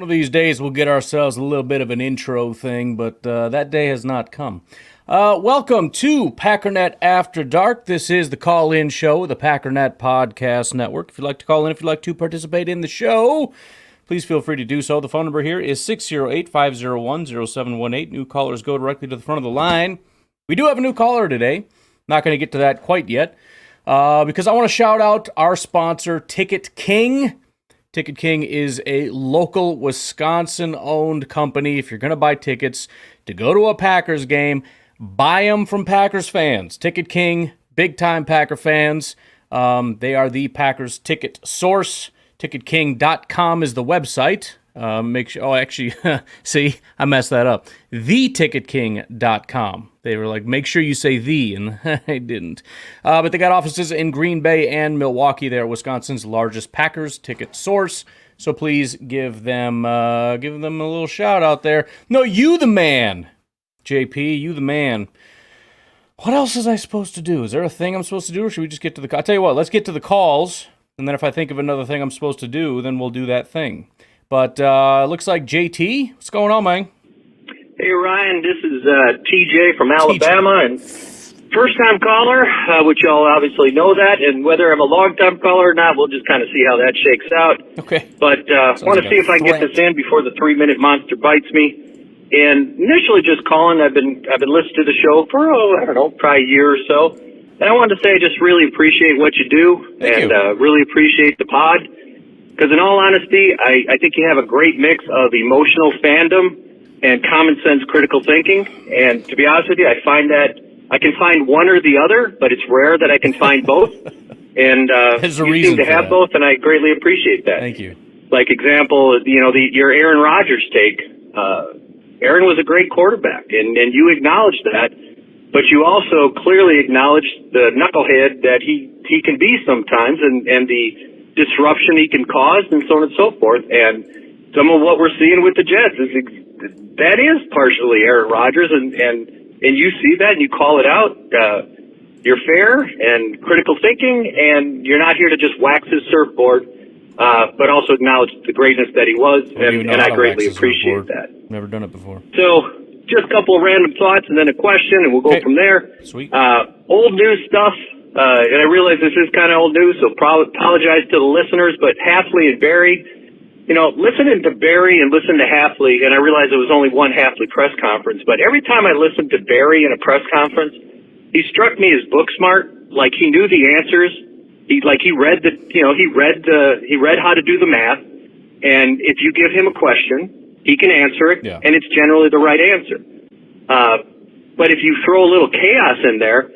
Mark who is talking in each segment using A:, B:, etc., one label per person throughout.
A: One of these days we'll get ourselves a little bit of an intro thing, but that day has not come. Welcome to Packernet After Dark. This is the call-in show of the Packernet Podcast Network. If you'd like to call in, if you'd like to participate in the show, please feel free to do so. The phone number here is 608-501-0718. New callers go directly to the front of the line. We do have a new caller today. Not going to get to that quite yet because I want to shout out our sponsor, Ticket King. Ticket King is a local Wisconsin-owned company. If you're going to buy tickets to go to a Packers game, buy them from Packers fans. Ticket King, big-time Packer fans. They are the Packers ticket source. TicketKing.com is the website. See, I messed that up. TheTicketKing.com. They were like, make sure you say the, and I didn't. But they got offices in Green Bay and Milwaukee. They're Wisconsin's largest Packers ticket source. So please give them a little shout out there. No, you the man, JP, you the man. What else is I supposed to do? Is there a thing I'm supposed to do, or should we just get to the? I'll tell you what. Let's get to the calls, and then if I think of another thing I'm supposed to do, then we'll do that thing. But looks like JT. What's going on, man?
B: Hey, Ryan, this is TJ from Alabama, and first-time caller, which y'all obviously know that, and whether I'm a long-time caller or not, we'll just kind of see how that shakes out.
A: Okay.
B: But I want to see if I can get this in before the 3-minute monster bites me. And initially just calling, I've been listening to the show for, probably a year or so. And I wanted to say I just really appreciate what you do.
A: Thank you.
B: Really appreciate the pod. Because in all honesty, I think you have a great mix of emotional fandom and common sense critical thinking. And to be honest with you, I find that I can find one or the other, but it's rare that I can find both. And you seem to have both, and I greatly appreciate that.
A: Thank you.
B: Like example, your Aaron Rodgers take. Aaron was a great quarterback, and you acknowledged that. But you also clearly acknowledged the knucklehead that he can be sometimes, and the disruption he can cause, and so on and so forth. And some of what we're seeing with the Jets that is partially Aaron Rodgers, and you see that and you call it out. You're fair and critical thinking, and you're not here to just wax his surfboard, but also acknowledge the greatness that he was, and I greatly appreciate that.
A: Never done it before.
B: So just a couple of random thoughts and then a question, and we'll go from there.
A: Sweet.
B: Old news stuff. And I realize this is kind of old news, so apologize to the listeners, but Hafley and Barry, listening to Barry and listening to Hafley, and I realize it was only one Hafley press conference, but every time I listened to Barry in a press conference, he struck me as book smart, like he knew the answers. He read how to do the math, and if you give him a question, he can answer it, and it's generally the right answer. But if you throw a little chaos in there,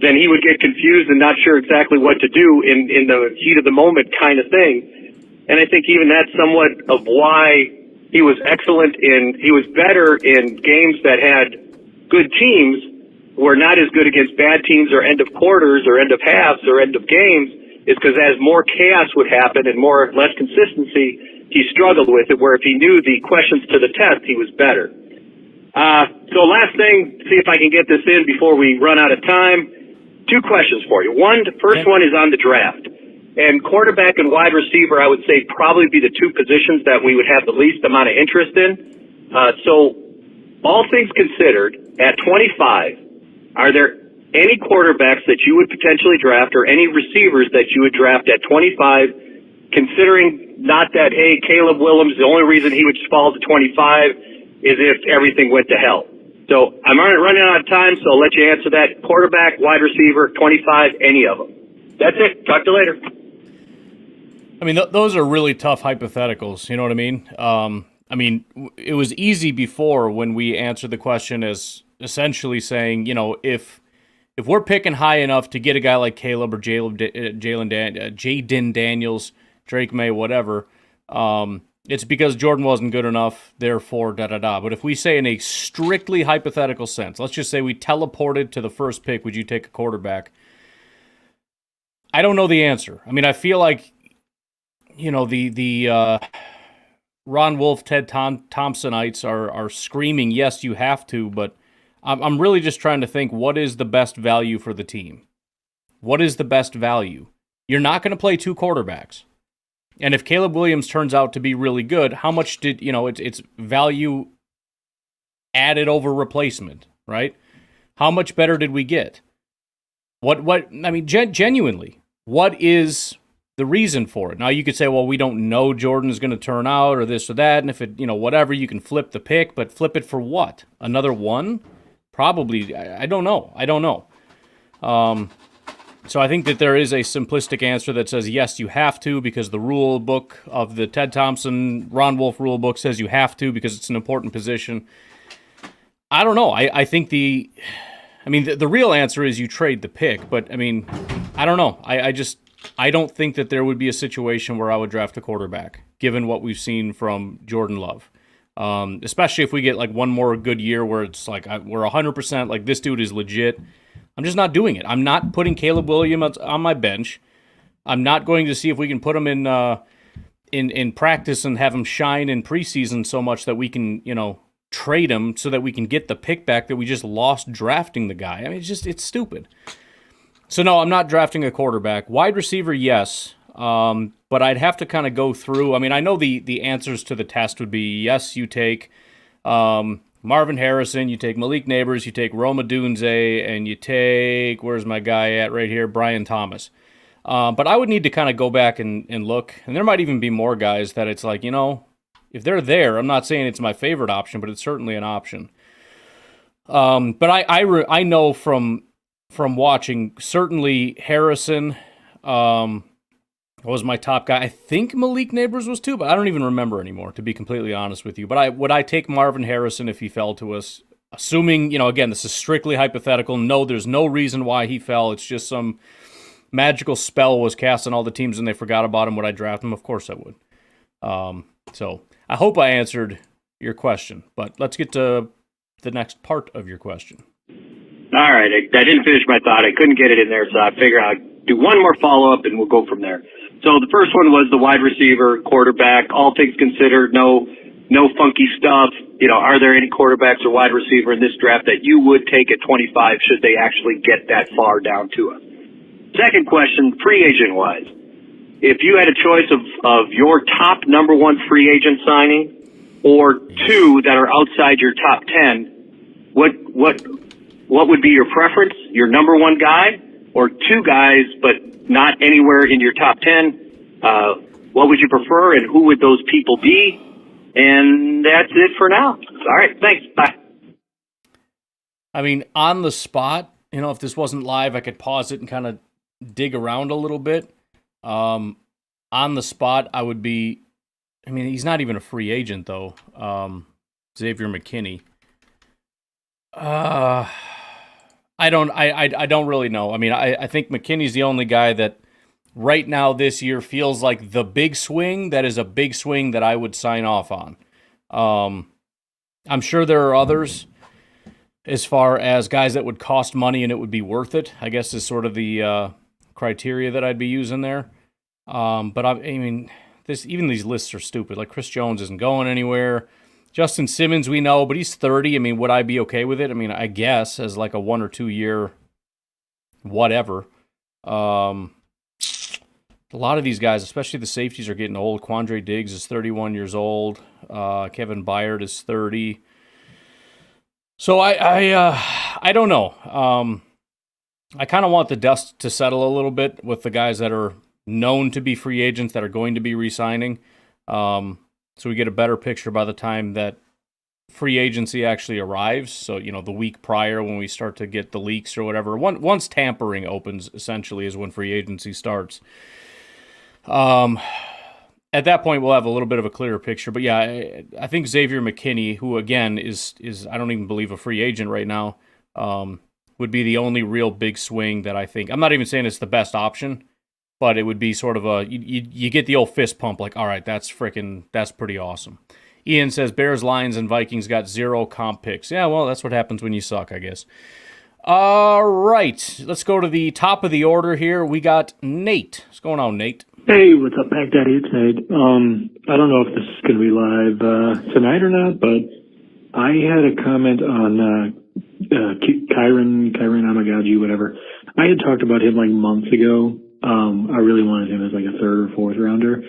B: then he would get confused and not sure exactly what to do in the heat of the moment kind of thing. And I think even that's somewhat of why he was he was better in games that had good teams, were not as good against bad teams or end of quarters or end of halves or end of games, is because as more chaos would happen and less consistency, he struggled with it, where if he knew the questions to the test, he was better. So last thing, see if I can get this in before we run out of time. 2 questions for you. The first one is on the draft. And quarterback and wide receiver, I would say, probably be the 2 positions that we would have the least amount of interest in. So all things considered, at 25, are there any quarterbacks that you would potentially draft or any receivers that you would draft at 25, considering not that, hey, Caleb Williams, the only reason he would fall to 25 is if everything went to hell. So I'm running out of time, so I'll let you answer that. Quarterback, wide receiver, 25, any of them. That's it. Talk to you later.
A: I mean, those are really tough hypotheticals. You know what I mean? It was easy before when we answered the question as essentially saying, if we're picking high enough to get a guy like Caleb or Jaden Daniels, Drake May, whatever, it's because Jordan wasn't good enough, therefore, da-da-da. But if we say in a strictly hypothetical sense, let's just say we teleported to the first pick, would you take a quarterback? I don't know the answer. I mean, I feel like, the Ron Wolf, Ted Thompsonites are screaming, yes, you have to, but I'm really just trying to think, what is the best value for the team? What is the best value? You're not going to play 2 quarterbacks. And if Caleb Williams turns out to be really good, how much did, it's value added over replacement, right? How much better did we get? Genuinely, what is the reason for it? Now, you could say, well, we don't know Jordan's going to turn out or this or that. And if it, whatever, you can flip the pick, but flip it for what? Another one? Probably. I don't know. So I think that there is a simplistic answer that says, yes, you have to, because the rule book of the Ted Thompson, Ron Wolf rule book says you have to because it's an important position. I don't know. I think the real answer is you trade the pick, but I don't know. I don't think that there would be a situation where I would draft a quarterback, given what we've seen from Jordan Love. Especially if we get like one more good year where it's like we're 100% like this dude is legit. I'm just not doing it. I'm not putting Caleb Williams on my bench. I'm not going to see if we can put him in practice and have him shine in preseason so much that we can, trade him so that we can get the pick back that we just lost drafting the guy. It's stupid. So no, I'm not drafting a quarterback. Wide receiver, yes. But I'd have to kind of go through. I know the answers to the test would be, yes, you take Marvin Harrison, you take Malik Neighbors, you take Rome Odunze, and you take, where's my guy at right here, Brian Thomas. But I would need to kind of go back and look, and there might even be more guys that it's like, if they're there, I'm not saying it's my favorite option, but it's certainly an option. But I know from watching, certainly Harrison was my top guy. I think Malik Neighbors was too, but I don't even remember anymore, to be completely honest with you. But would I take Marvin Harrison if he fell to us? Assuming, again, this is strictly hypothetical. No, there's no reason why he fell. It's just some magical spell was cast on all the teams and they forgot about him. Would I draft him? Of course I would. So I hope I answered your question, but let's get to the next part of your question.
B: All right. I didn't finish my thought. I couldn't get it in there, so I figured I'd do one more follow-up and we'll go from there. So the first one was the wide receiver, quarterback, all things considered, no funky stuff. Are there any quarterbacks or wide receiver in this draft that you would take at 25 should they actually get that far down to us? Second question, free agent-wise. If you had a choice of your top number one free agent signing or two that are outside your top 10, what would be your preference? Your number one guy or two guys, but not anywhere in your top 10? What would you prefer, and who would those people be? And that's it for now. All right, thanks. Bye.
A: On the spot, if this wasn't live, I could pause it and kind of dig around a little bit. On the spot, I would be. He's not even a free agent though. Xavier McKinney. I don't really know. I think McKinney's the only guy that right now this year feels like the big swing that is a big swing that I would sign off on. I'm sure there are others as far as guys that would cost money and it would be worth it, I guess is sort of the criteria that I'd be using there. But even these lists are stupid. Like Chris Jones isn't going anywhere. Justin Simmons, we know, but he's 30. Would I be okay with it? I guess as like a 1 or 2 year whatever. A lot of these guys, especially the safeties, are getting old. Quandre Diggs is 31 years old. Kevin Byard is 30. So I don't know. I kind of want the dust to settle a little bit with the guys that are known to be free agents that are going to be re-signing. So we get a better picture by the time that free agency actually arrives. So, the week prior when we start to get the leaks or whatever. Once tampering opens, essentially, is when free agency starts. At that point, we'll have a little bit of a clearer picture. But yeah, I think Xavier McKinney, who again is I don't even believe a free agent right now, would be the only real big swing that I think. I'm not even saying it's the best option, but it would be sort of you get the old fist pump, like, all right, that's pretty awesome. Ian says Bears, Lions, and Vikings got 0 comp picks. Yeah, well, that's what happens when you suck, I guess. All right, let's go to the top of the order here. We got Nate. What's going on, Nate?
C: Hey, what's up, Pack Daddy? It's Nate. I don't know if this is going to be live tonight or not, but I had a comment on Kyron Amagaji, whatever. I had talked about him like months ago. I really wanted him as like a 3rd or 4th rounder.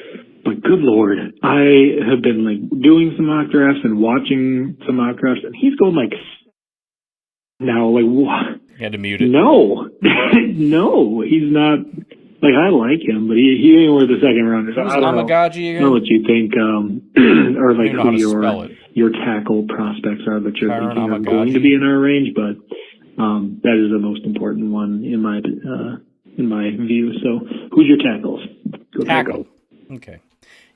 C: But good Lord, I have been like doing some mock drafts and watching some mock drafts, and he's going like now, like what?
A: You had to mute it.
C: No, no, he's not. Like I like him, but he ain't worth the second rounder. So
A: Who's
C: I don't know.
A: Amagaji again?
C: I don't know what you think, or like
A: know how to
C: who
A: spell it.
C: your tackle prospects are that you're
A: Kyron
C: thinking are
A: Amagaji.
C: going to be in our range, but that is the most important one in my view. So who's your tackles? Go
A: Tackle. Okay.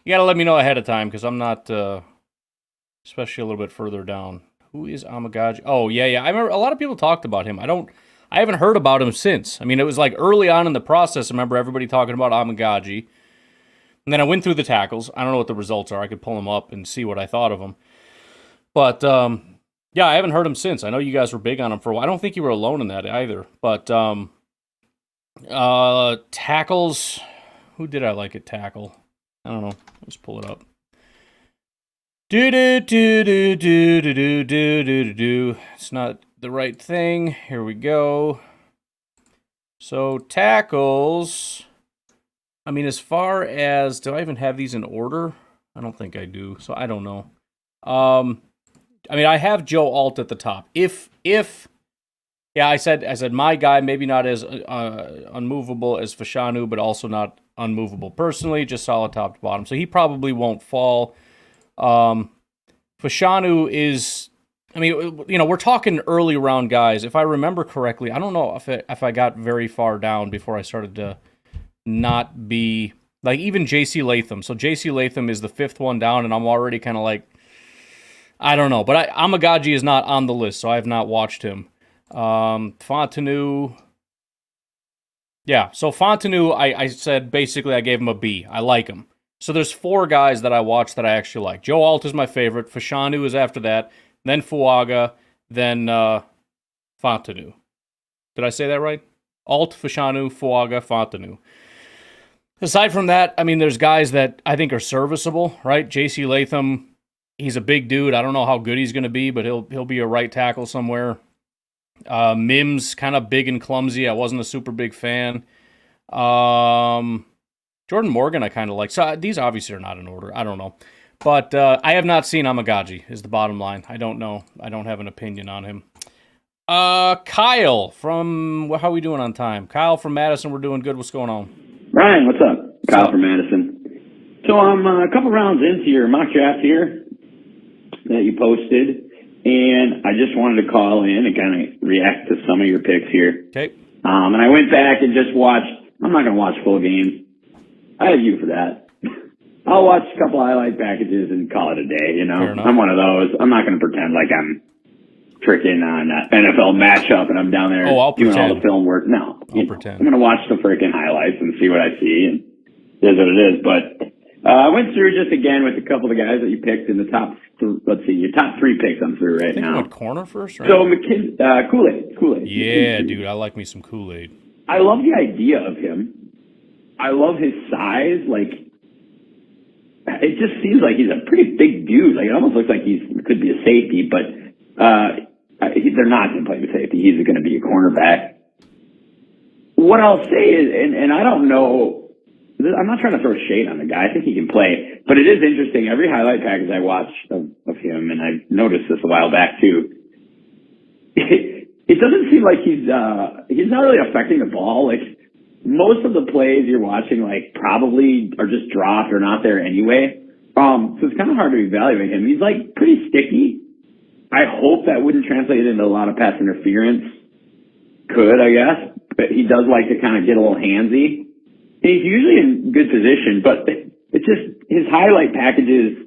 A: You got to let me know ahead of time because I'm not, especially a little bit further down. Who is Amagaji? Oh, yeah. I remember a lot of people talked about him. I haven't heard about him since. I mean, it was like early on in the process. I remember everybody talking about Amagaji. And then I went through the tackles. I don't know what the results are. I could pull them up and see what I thought of them. But, yeah, I haven't heard him since. I know you guys were big on him for a while. I don't think you were alone in that either. But tackles, who did I like at tackle? I don't know. Let's pull it up. Do. It's not the right thing. Here we go. So tackles. I mean, as far as, do I even have these in order? I don't think I do. So I don't know. I mean, I have Joe Alt at the top. If yeah, I said my guy, maybe not as unmovable as Fashanu, but also not unmovable personally, just solid top to bottom. So he probably won't fall. Fashanu is, I mean, you know, we're talking early round guys. If I remember correctly, I don't know if I got very far down before I started to not be, like even J.C. Latham. So J.C. Latham is the fifth one down, and I'm already kind of like, I don't know. But Amagaji is not on the list, so I have not watched him. Fontenot. Yeah, so Fontenot, I said basically I gave him a B. I like him. So there's four guys that I watched that I actually like. Joe Alt is my favorite. Fashanu is after that. Then Fuaga. Then Fontenot. Did I say that right? Alt, Fashanu, Fuaga, Fontenot. Aside from that, I mean, there's guys that I think are serviceable, right? J.C. Latham, he's a big dude. I don't know how good he's going to be, but he'll be a right tackle somewhere. Mims, kind of big and clumsy. I wasn't a super big fan. Jordan Morgan, I kind of like. So these obviously are not in order. I don't know. But I have not seen Amagaji, is the bottom line. I don't know. I don't have an opinion on him. Kyle from, how are we doing on time? Kyle from Madison, we're doing good. What's going on?
D: Ryan, what's up? Kyle from Madison. So I'm a couple rounds into your mock draft here that you posted, and I just wanted to call in and kind of react to some of your picks here.
A: Okay.
D: And I went back and just watched. I'm not going to watch full games. I have you for that. I'll watch a couple highlight packages and call it a day, you know. I'm one of those. I'm not going to pretend like I'm freaking on an NFL matchup and I'm down there doing all the film work. No.
A: I'll pretend.
D: I'm going to watch the freaking highlights and see what I see, and it is what it is. But I went through just again with a couple of the guys that you picked in the top, let's see, your top three picks I'm through right now.
A: I think you went corner first, right?
D: So Kool-Aid.
A: Yeah, dude, I like me some Kool-Aid.
D: I love the idea of him. I love his size. Like, it just seems like he's a pretty big dude. Like, it almost looks like could be a safety, but they're not going to play him safety. He's going to be a cornerback. What I'll say is, and I don't know, I'm not trying to throw shade on the guy. I think he can play, but it is interesting. Every highlight package I watch of him, and I noticed this a while back too, it doesn't seem like he's not really affecting the ball. Like, most of the plays you're watching, like, probably are just dropped or not there anyway. So it's kind of hard to evaluate him. He's, like, pretty sticky. I hope that wouldn't translate into a lot of pass interference. Could, I guess. But he does like to kind of get a little handsy. And he's usually in good position, but it's just his highlight packages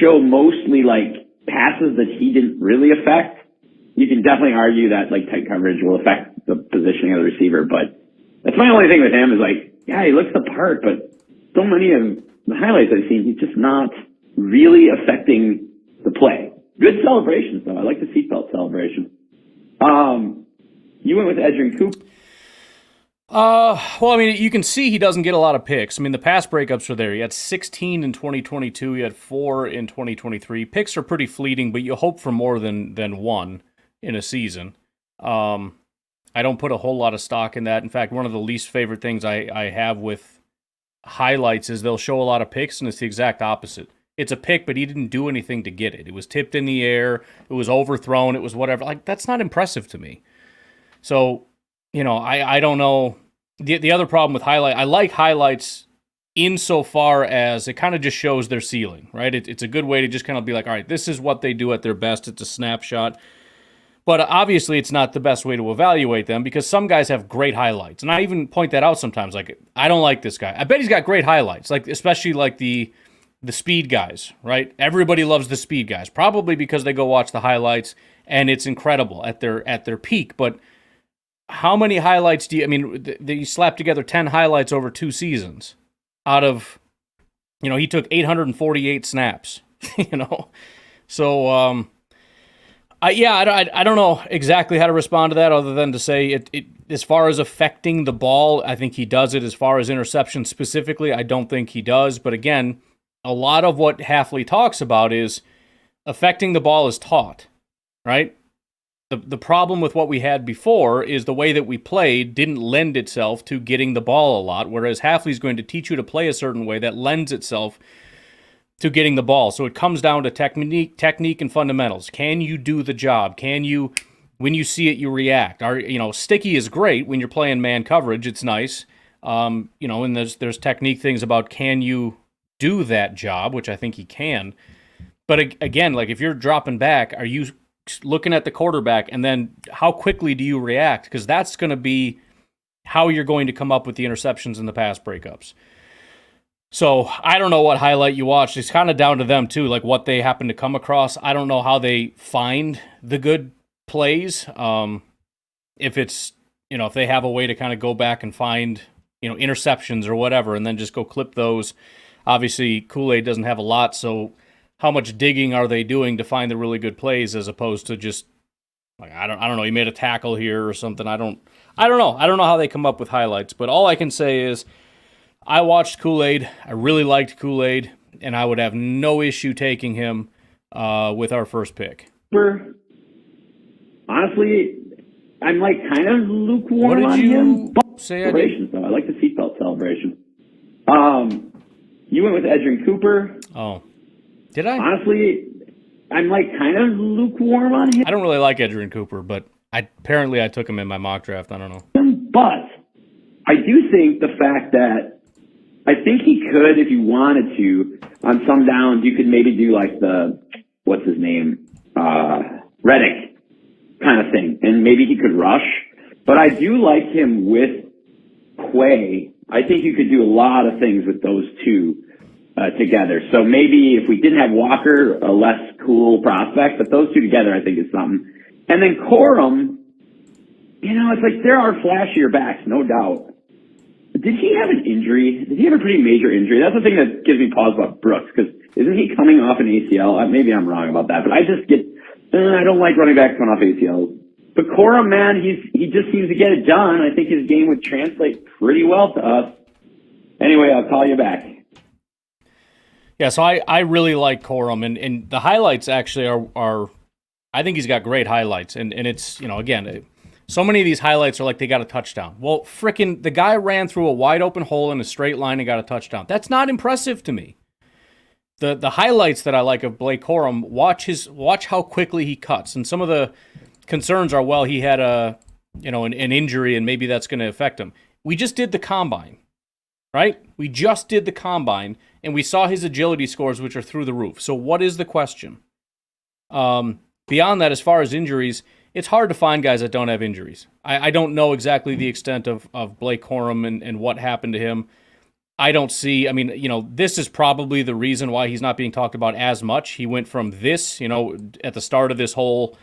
D: show mostly, like, passes that he didn't really affect. You can definitely argue that, like, tight coverage will affect the positioning of the receiver, but that's my only thing with him is, like, yeah, he looks the part, but so many of the highlights I've seen, he's just not really affecting the play. Good celebrations, though. I like the seatbelt celebration. You went with Edgerrin Coop.
A: Well, I mean, you can see he doesn't get a lot of picks. I mean, the pass breakups are there. He had 16 in 2022. He had 4 in 2023. Picks are pretty fleeting, but you hope for more than one in a season. I don't put a whole lot of stock in that. In fact, one of the least favorite things I have with highlights is they'll show a lot of picks, and it's the exact opposite. It's a pick, but he didn't do anything to get it. It was tipped in the air. It was overthrown. It was whatever. Like, that's not impressive to me. So, I don't know. The other problem with I like highlights insofar as it kind of just shows their ceiling, right? It's a good way to just kind of be like, all right, this is what they do at their best. It's a snapshot. But obviously, it's not the best way to evaluate them because some guys have great highlights. And I even point that out sometimes. Like, I don't like this guy. I bet he's got great highlights, like especially like the speed guys, right? Everybody loves the speed guys, probably because they go watch the highlights and it's incredible at their peak. But how many highlights they slap together 10 highlights over 2 seasons out of, he took 848 snaps, So, I don't know exactly how to respond to that other than to say it as far as affecting the ball, I think he does it. As far as interceptions specifically, I don't think he does. But again, a lot of what Hafley talks about is affecting the ball is taught, right? The problem with what we had before is the way that we played didn't lend itself to getting the ball a lot, whereas Hafley's going to teach you to play a certain way that lends itself to getting the ball. So it comes down to technique and fundamentals. Can you do the job? Can you, when you see it, you react? Sticky is great when you're playing man coverage. It's nice. And there's technique things about can you do that job, which I think he can. But again, like if you're dropping back, are you looking at the quarterback and then how quickly do you react? Because that's going to be how you're going to come up with the interceptions and the pass breakups. So I don't know what highlight you watched. It's kind of down to them too, like what they happen to come across. I don't know how they find the good plays. If it's, if they have a way to kind of go back and find, interceptions or whatever, and then just go clip those. Obviously, Kool-Aid doesn't have a lot, so how much digging are they doing to find the really good plays as opposed to just like I don't know, he made a tackle here or something. I don't know. I don't know how they come up with highlights, but all I can say is I watched Kool-Aid. I really liked Kool-Aid, and I would have no issue taking him with our first pick.
D: Honestly, I'm like kind of lukewarm on him.
A: Say I did?
D: So I like the seatbelt celebration. You went with Edgerrin Cooper.
A: Oh. Did I?
D: Honestly, I'm like kind of lukewarm on him.
A: I don't really like Edgerrin Cooper, but apparently I took him in my mock draft. I don't know.
D: But I do think the fact that I think he could, if you wanted to, on some downs, you could maybe do like the, what's his name, Reddick kind of thing. And maybe he could rush. But I do like him with Quay. I think you could do a lot of things with those two together. So maybe if we didn't have Walker, a less cool prospect, but those two together I think is something. And then Corum, it's like there are flashier backs, no doubt. Did he have an injury? Did he have a pretty major injury? That's the thing that gives me pause about Brooks, because isn't he coming off an ACL? Maybe I'm wrong about that, but I just I don't like running backs coming off ACLs. But Corum, man, he just seems to get it done. I think his game would translate pretty well to us. Anyway, I'll call you back.
A: Yeah, so I really like Corum, and the highlights actually are I think he's got great highlights, and it's, again, so many of these highlights are like they got a touchdown. Well, frickin' the guy ran through a wide open hole in a straight line and got a touchdown. That's not impressive to me. The highlights that I like of Blake Corum, watch how quickly he cuts, and some of the concerns are, well, he had an injury and maybe that's going to affect him. We just did the combine, right? We just did the combine and we saw his agility scores, which are through the roof. So what is the question? Beyond that, as far as injuries, it's hard to find guys that don't have injuries. I don't know exactly the extent of Blake Corum and what happened to him. I don't see, this is probably the reason why he's not being talked about as much. He went from this, at the start of this whole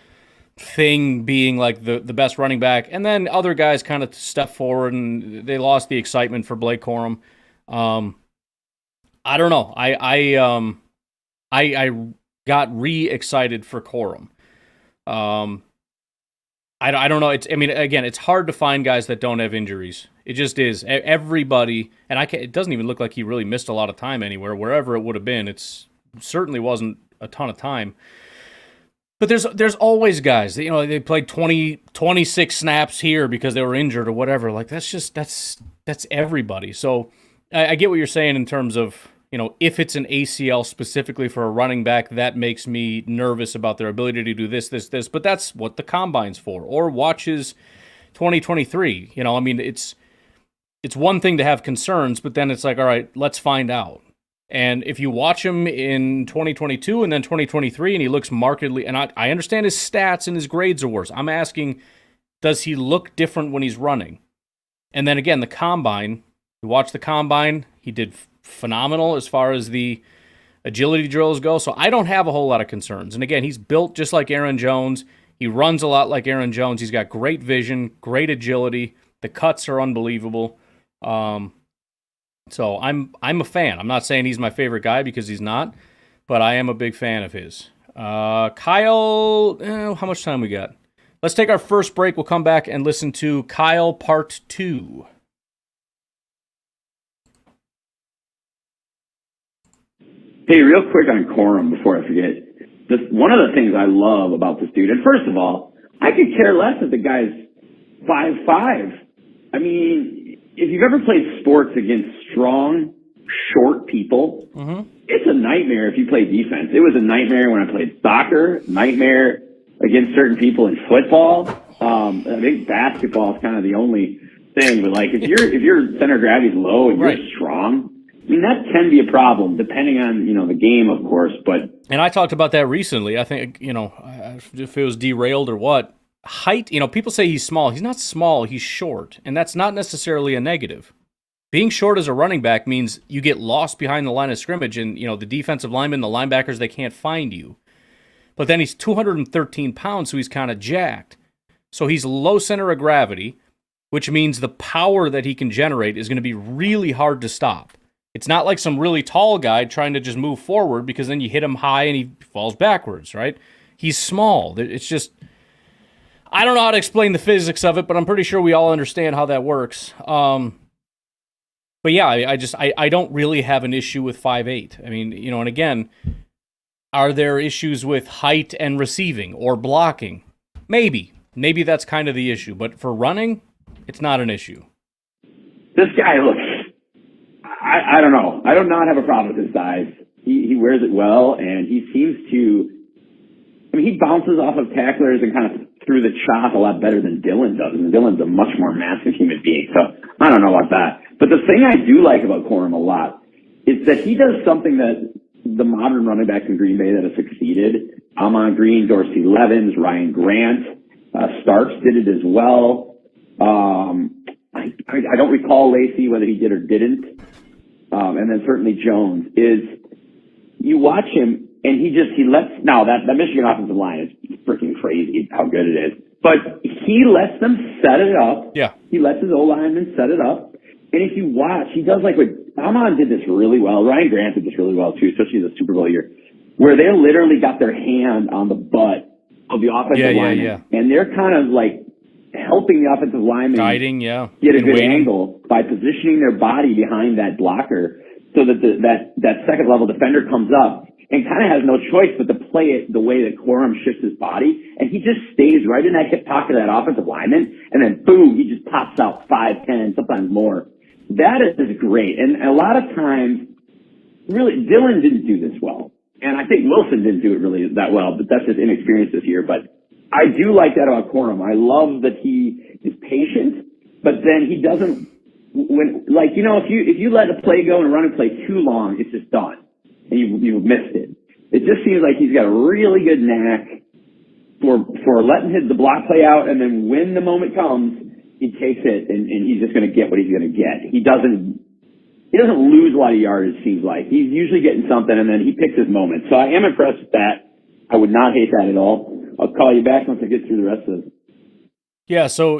A: thing being like the best running back, and then other guys kind of stepped forward and they lost the excitement for Blake Corum. I don't know. I got re-excited for Corum. I don't know. It's hard to find guys that don't have injuries. It just is. Everybody, and it doesn't even look like he really missed a lot of time anywhere. Wherever it would have been, it certainly wasn't a ton of time. But there's always guys that, they played 26 snaps here because they were injured or whatever. Like that's everybody. So I get what you're saying in terms of, if it's an ACL specifically for a running back, that makes me nervous about their ability to do this, but that's what the combine's for. Or watches 2023. It's one thing to have concerns, but then it's like, all right, let's find out. And if you watch him in 2022 and then 2023 and he looks markedly, and I understand his stats and his grades are worse. I'm asking, does he look different when he's running? And then again, the combine, you watch the combine, he did phenomenal as far as the agility drills go. So I don't have a whole lot of concerns. And again, he's built just like Aaron Jones. He runs a lot like Aaron Jones. He's got great vision, great agility. The cuts are unbelievable. So I'm a fan. I'm not saying he's my favorite guy because he's not, but I am a big fan of his. Kyle, how much time we got? Let's take our first break. We'll come back and listen to Kyle Part 2.
D: Hey, real quick on Corum before I forget. One of the things I love about this dude, and first of all, I could care less if the guy's 5'5". I mean, if you've ever played sports against strong, short people, it's a nightmare if you play defense. It was a nightmare when I played soccer, nightmare against certain people in football. I think basketball is kind of the only thing, but like if your center of gravity is low and you're strong, I mean, that can be a problem, depending on, the game, of course.
A: And I talked about that recently. I think, if it was derailed or what. Height, people say he's small. He's not small, he's short. And that's not necessarily a negative. Being short as a running back means you get lost behind the line of scrimmage and, the defensive linemen, the linebackers, they can't find you. But then he's 213 pounds, so he's kind of jacked. So he's low center of gravity, which means the power that he can generate is going to be really hard to stop. It's not like some really tall guy trying to just move forward because then you hit him high and he falls backwards, right? He's small. It's just, I don't know how to explain the physics of it, but I'm pretty sure we all understand how that works. But yeah, I don't really have an issue with 5'8". I mean, and again, are there issues with height and receiving or blocking? Maybe that's kind of the issue, but for running, it's not an issue.
D: This guy looks, I don't know. I do not have a problem with his size. He wears it well, and he seems to, he bounces off of tacklers and kind of through the chop a lot better than Dylan does. And Dylan's a much more massive human being, so I don't know about that. But the thing I do like about Corum a lot is that he does something that the modern running backs in Green Bay that have succeeded, Ahman Green, Dorsey Levens, Ryan Grant, Starks did it as well. I don't recall Lacey, whether he did or didn't. And then certainly Jones is, you watch him and that Michigan offensive line is freaking crazy how good it is. But he lets them set it up.
A: Yeah.
D: He lets his O-linemen set it up. And if you watch, he does like what Ahman did this really well. Ryan Grant did this really well too, especially the Super Bowl year, where they literally got their hand on the butt of the offensive lineman. And they're kind of like helping the offensive lineman get a good angle by positioning their body behind that blocker so that that second level defender comes up and kind of has no choice but to play it the way that Corum shifts his body. And he just stays right in that hip pocket of that offensive lineman. And then boom, he just pops out 5'10", sometimes more. That is great. And a lot of times, really, Dylan didn't do this well. And I think Wilson didn't do it really that well, but that's just inexperience this year. But I do like that about Corum. I love that he is patient, but then he doesn't, if you let a play go and run a play too long, it's just done. And you've missed it. It just seems like he's got a really good knack for letting the block play out, and then when the moment comes, he takes it and he's just going to get what he's going to get. He doesn't lose a lot of yards, it seems like. He's usually getting something, and then he picks his moment. So I am impressed with that. I would not hate that at all. I'll call you back once I get through the rest of it.
A: Yeah, so,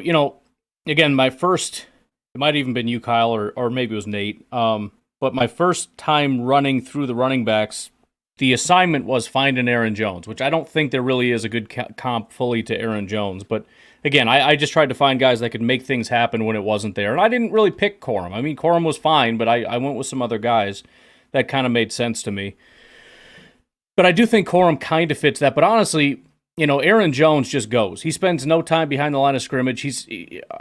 A: again, my first, it might have even been you, Kyle, or maybe it was Nate, but my first time running through the running backs, the assignment was find an Aaron Jones, which I don't think there really is a good comp fully to Aaron Jones. But again, I just tried to find guys that could make things happen when it wasn't there. And I didn't really pick Corum. I mean, Corum was fine, but I went with some other guys that kind of made sense to me. But I do think Corum kind of fits that. But honestly, Aaron Jones just goes. He spends no time behind the line of scrimmage.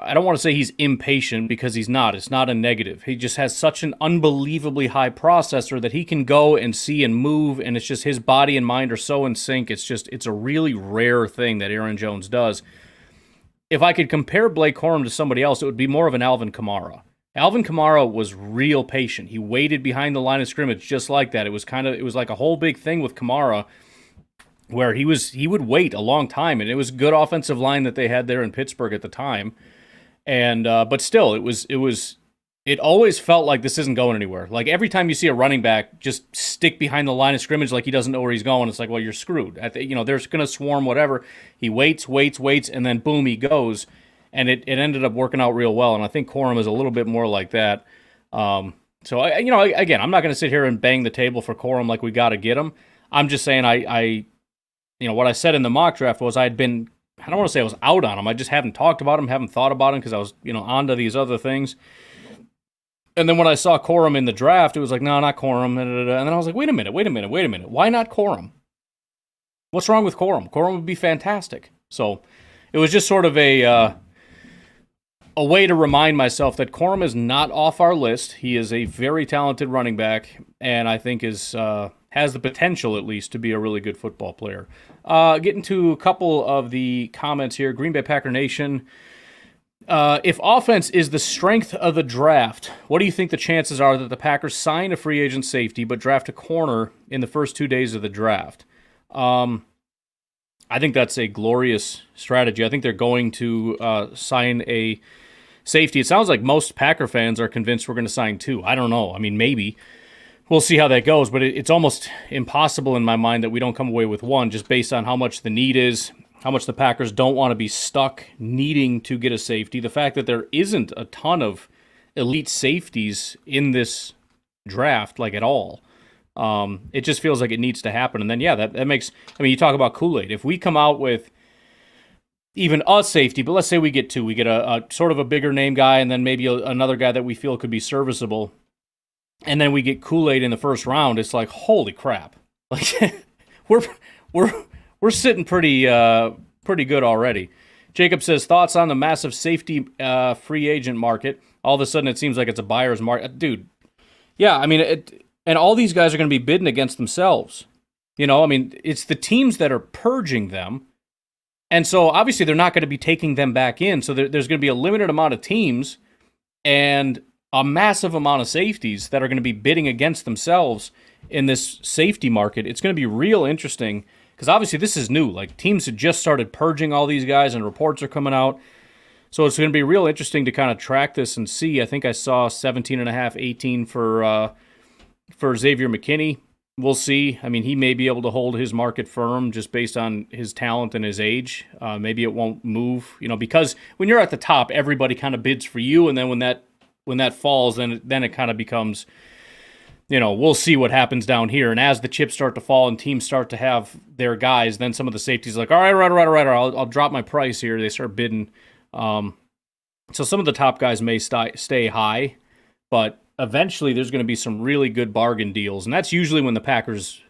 A: I don't want to say he's impatient because he's not. It's not a negative. He just has such an unbelievably high processor that he can go and see and move, and it's just his body and mind are so in sync. It's a really rare thing that Aaron Jones does. If I could compare Blake Corum to somebody else, it would be more of an Alvin Kamara. Alvin Kamara was real patient. He waited behind the line of scrimmage just like that. It was like a whole big thing with Kamara, where he would wait a long time, and it was a good offensive line that they had there in Pittsburgh at the time. And but still, it always felt like this isn't going anywhere. Like every time you see a running back just stick behind the line of scrimmage like he doesn't know where he's going, it's like, well, you're screwed. They're going to swarm whatever. He waits, and then boom, he goes. And it ended up working out real well. And I think Corum is a little bit more like that. So again, I'm not going to sit here and bang the table for Corum like we got to get him. I'm just saying what I said in the mock draft was I don't want to say I was out on him. I just haven't talked about him, haven't thought about him because I was, on to these other things. And then when I saw Corum in the draft, it was like, no, not Corum. And then I was like, wait a minute. Why not Corum? What's wrong with Corum? Corum would be fantastic. So it was just sort of a way to remind myself that Corum is not off our list. He is a very talented running back, and I think has the potential, at least, to be a really good football player. Getting to a couple of the comments here. Green Bay Packer Nation. If offense is the strength of the draft, what do you think the chances are that the Packers sign a free agent safety but draft a corner in the first 2 days of the draft? I think that's a glorious strategy. I think they're going to sign a safety. It sounds like most Packer fans are convinced we're going to sign two. I don't know. I mean, maybe. We'll see how that goes, but it's almost impossible in my mind that we don't come away with one just based on how much the need is, how much the Packers don't want to be stuck needing to get a safety. The fact that there isn't a ton of elite safeties in this draft, like at all. It just feels like it needs to happen. And then, that makes, you talk about Kool-Aid. If we come out with even a safety, but let's say we get two. We get a sort of a bigger name guy and then maybe another guy that we feel could be serviceable. And then we get Kool-Aid in the first round. It's like, holy crap! Like we're sitting pretty good already. Jacob says thoughts on the massive safety free agent market. All of a sudden, it seems like it's a buyer's market, dude. Yeah, and all these guys are going to be bidding against themselves. It's the teams that are purging them, and so obviously they're not going to be taking them back in. So there's going to be a limited amount of teams, and a massive amount of safeties that are going to be bidding against themselves in this safety market. It's going to be real interesting because obviously this is new. Like teams had just started purging all these guys and reports are coming out. So it's going to be real interesting to kind of track this and see. I think I saw 17.5, 18 for Xavier McKinney. We'll see. He may be able to hold his market firm just based on his talent and his age. Maybe it won't move, because when you're at the top, everybody kind of bids for you. And then when that falls, then it kind of becomes, we'll see what happens down here. And as the chips start to fall and teams start to have their guys, then some of the safeties are like, all right, I'll drop my price here. They start bidding. So some of the top guys may stay high, but eventually there's going to be some really good bargain deals. And that's usually when the Packers,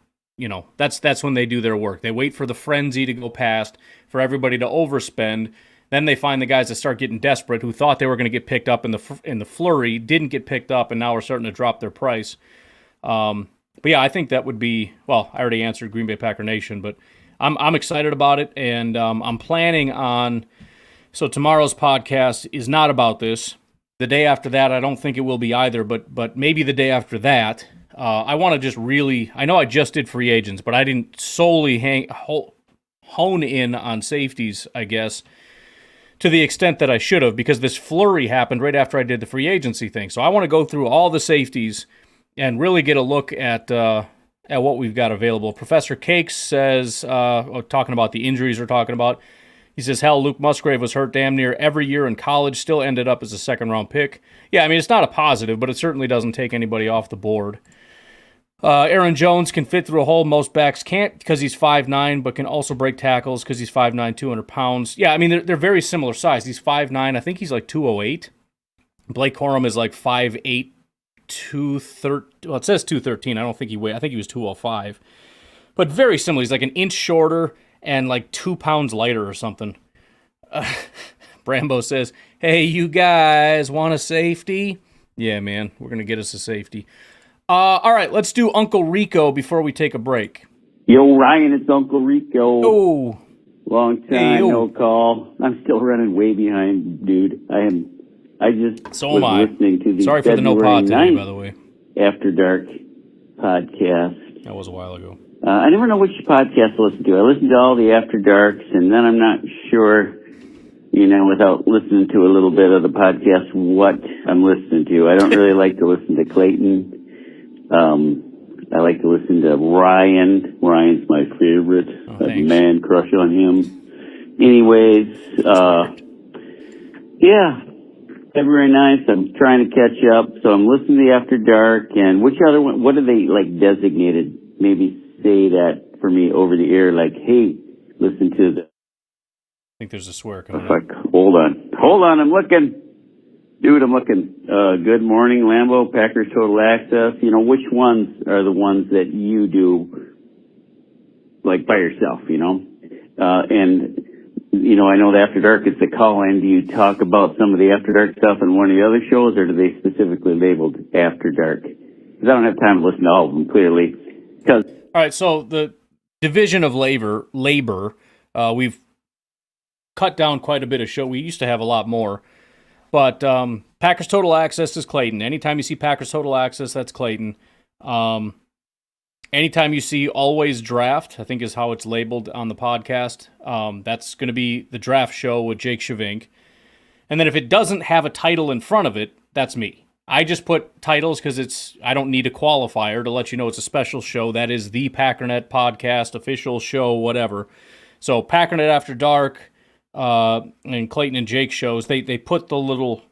A: that's when they do their work. They wait for the frenzy to go past, for everybody to overspend. Then they find the guys that start getting desperate who thought they were going to get picked up in the flurry, didn't get picked up, and now are starting to drop their price. But yeah, I think that would be, well, I already answered Green Bay Packer Nation, but I'm excited about it, and I'm planning on, so tomorrow's podcast is not about this. The day after that, I don't think it will be either, but maybe the day after that, I want to just really, I know I just did free agents, but I didn't solely hone in on safeties, I guess, to the extent that I should have, because this flurry happened right after I did the free agency thing. So I want to go through all the safeties and really get a look at what we've got available. Professor Cakes says, talking about the injuries we're talking about, he says, hell, Luke Musgrave was hurt damn near every year in college, still ended up as a second-round pick. Yeah, it's not a positive, but it certainly doesn't take anybody off the board. Aaron Jones can fit through a hole most backs can't because he's 5'9", but can also break tackles because he's 5'9", 200 pounds. Yeah, they're very similar size. He's 5'9", I think he's like 208. Blake Corum is like 5'8", 213. Well, it says 213. I think he was 205. But very similar. He's like an inch shorter, and like 2 pounds lighter or something. Brambo says, "Hey, you guys want a safety?" Yeah, man, we're gonna get us a safety. All right, let's do Uncle Rico before we take a break.
E: Yo, Ryan, it's Uncle Rico.
A: Oh,
E: Long time,
A: hey,
E: no call. I'm still running way behind, dude. I just
A: so
E: was
A: am I.
E: listening to the
A: Sorry for the no
E: February
A: pod today,
E: 9th
A: by the way.
E: After Dark podcast.
A: That was a while ago.
E: I never know which podcast to listen to. I listen to all the After Darks, and then I'm not sure, without listening to a little bit of the podcast, what I'm listening to. I don't really like to listen to Clayton. I like to listen to Ryan. Ryan's my favorite. I have a man crush on him. Anyways, yeah, February 9th, I'm trying to catch up, so I'm listening to the After Dark, and which other one, what are they, designated? Maybe say that for me over the air, hey, listen to the...
A: I think there's a swear coming up.
E: Hold on, I'm looking. Dude, I'm looking. Good morning, Lambo, Packers Total Access. Which ones are the ones that you do, by yourself, and, I know the After Dark is the call-in. Do you talk about some of the After Dark stuff in one of the other shows, or do they specifically labeled After Dark? Because I don't have time to listen to all of them, clearly. All
A: right, so the division of labor, we've cut down quite a bit of show. We used to have a lot more. But Packers Total Access is Clayton. Anytime you see Packers Total Access, that's Clayton. Anytime you see Always Draft, I think is how it's labeled on the podcast, that's going to be the draft show with Jake Shavink. And then if it doesn't have a title in front of it, that's me. I just put titles because I don't need a qualifier to let you know it's a special show. That is the Packernet podcast, official show, whatever. So Packernet After Dark, and Clayton and Jake shows, they put the little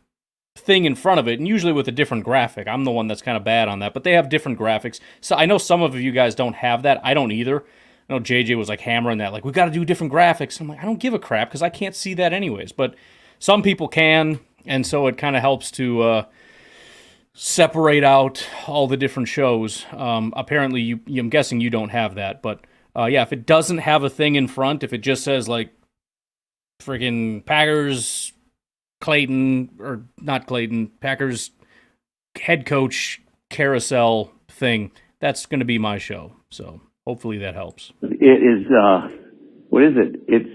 A: thing in front of it, and usually with a different graphic. I'm the one that's kind of bad on that, but they have different graphics. So I know some of you guys don't have that. I don't either. I know JJ was hammering that, we got to do different graphics. I'm I don't give a crap because I can't see that anyways. But some people can, and so it kind of helps to separate out all the different shows. Apparently, I'm guessing you don't have that, but yeah, if it doesn't have a thing in front, if it just says freaking Packers Clayton, or not Clayton, Packers head coach carousel thing, that's going to be my show. So hopefully that helps.
E: It is, what is it? It's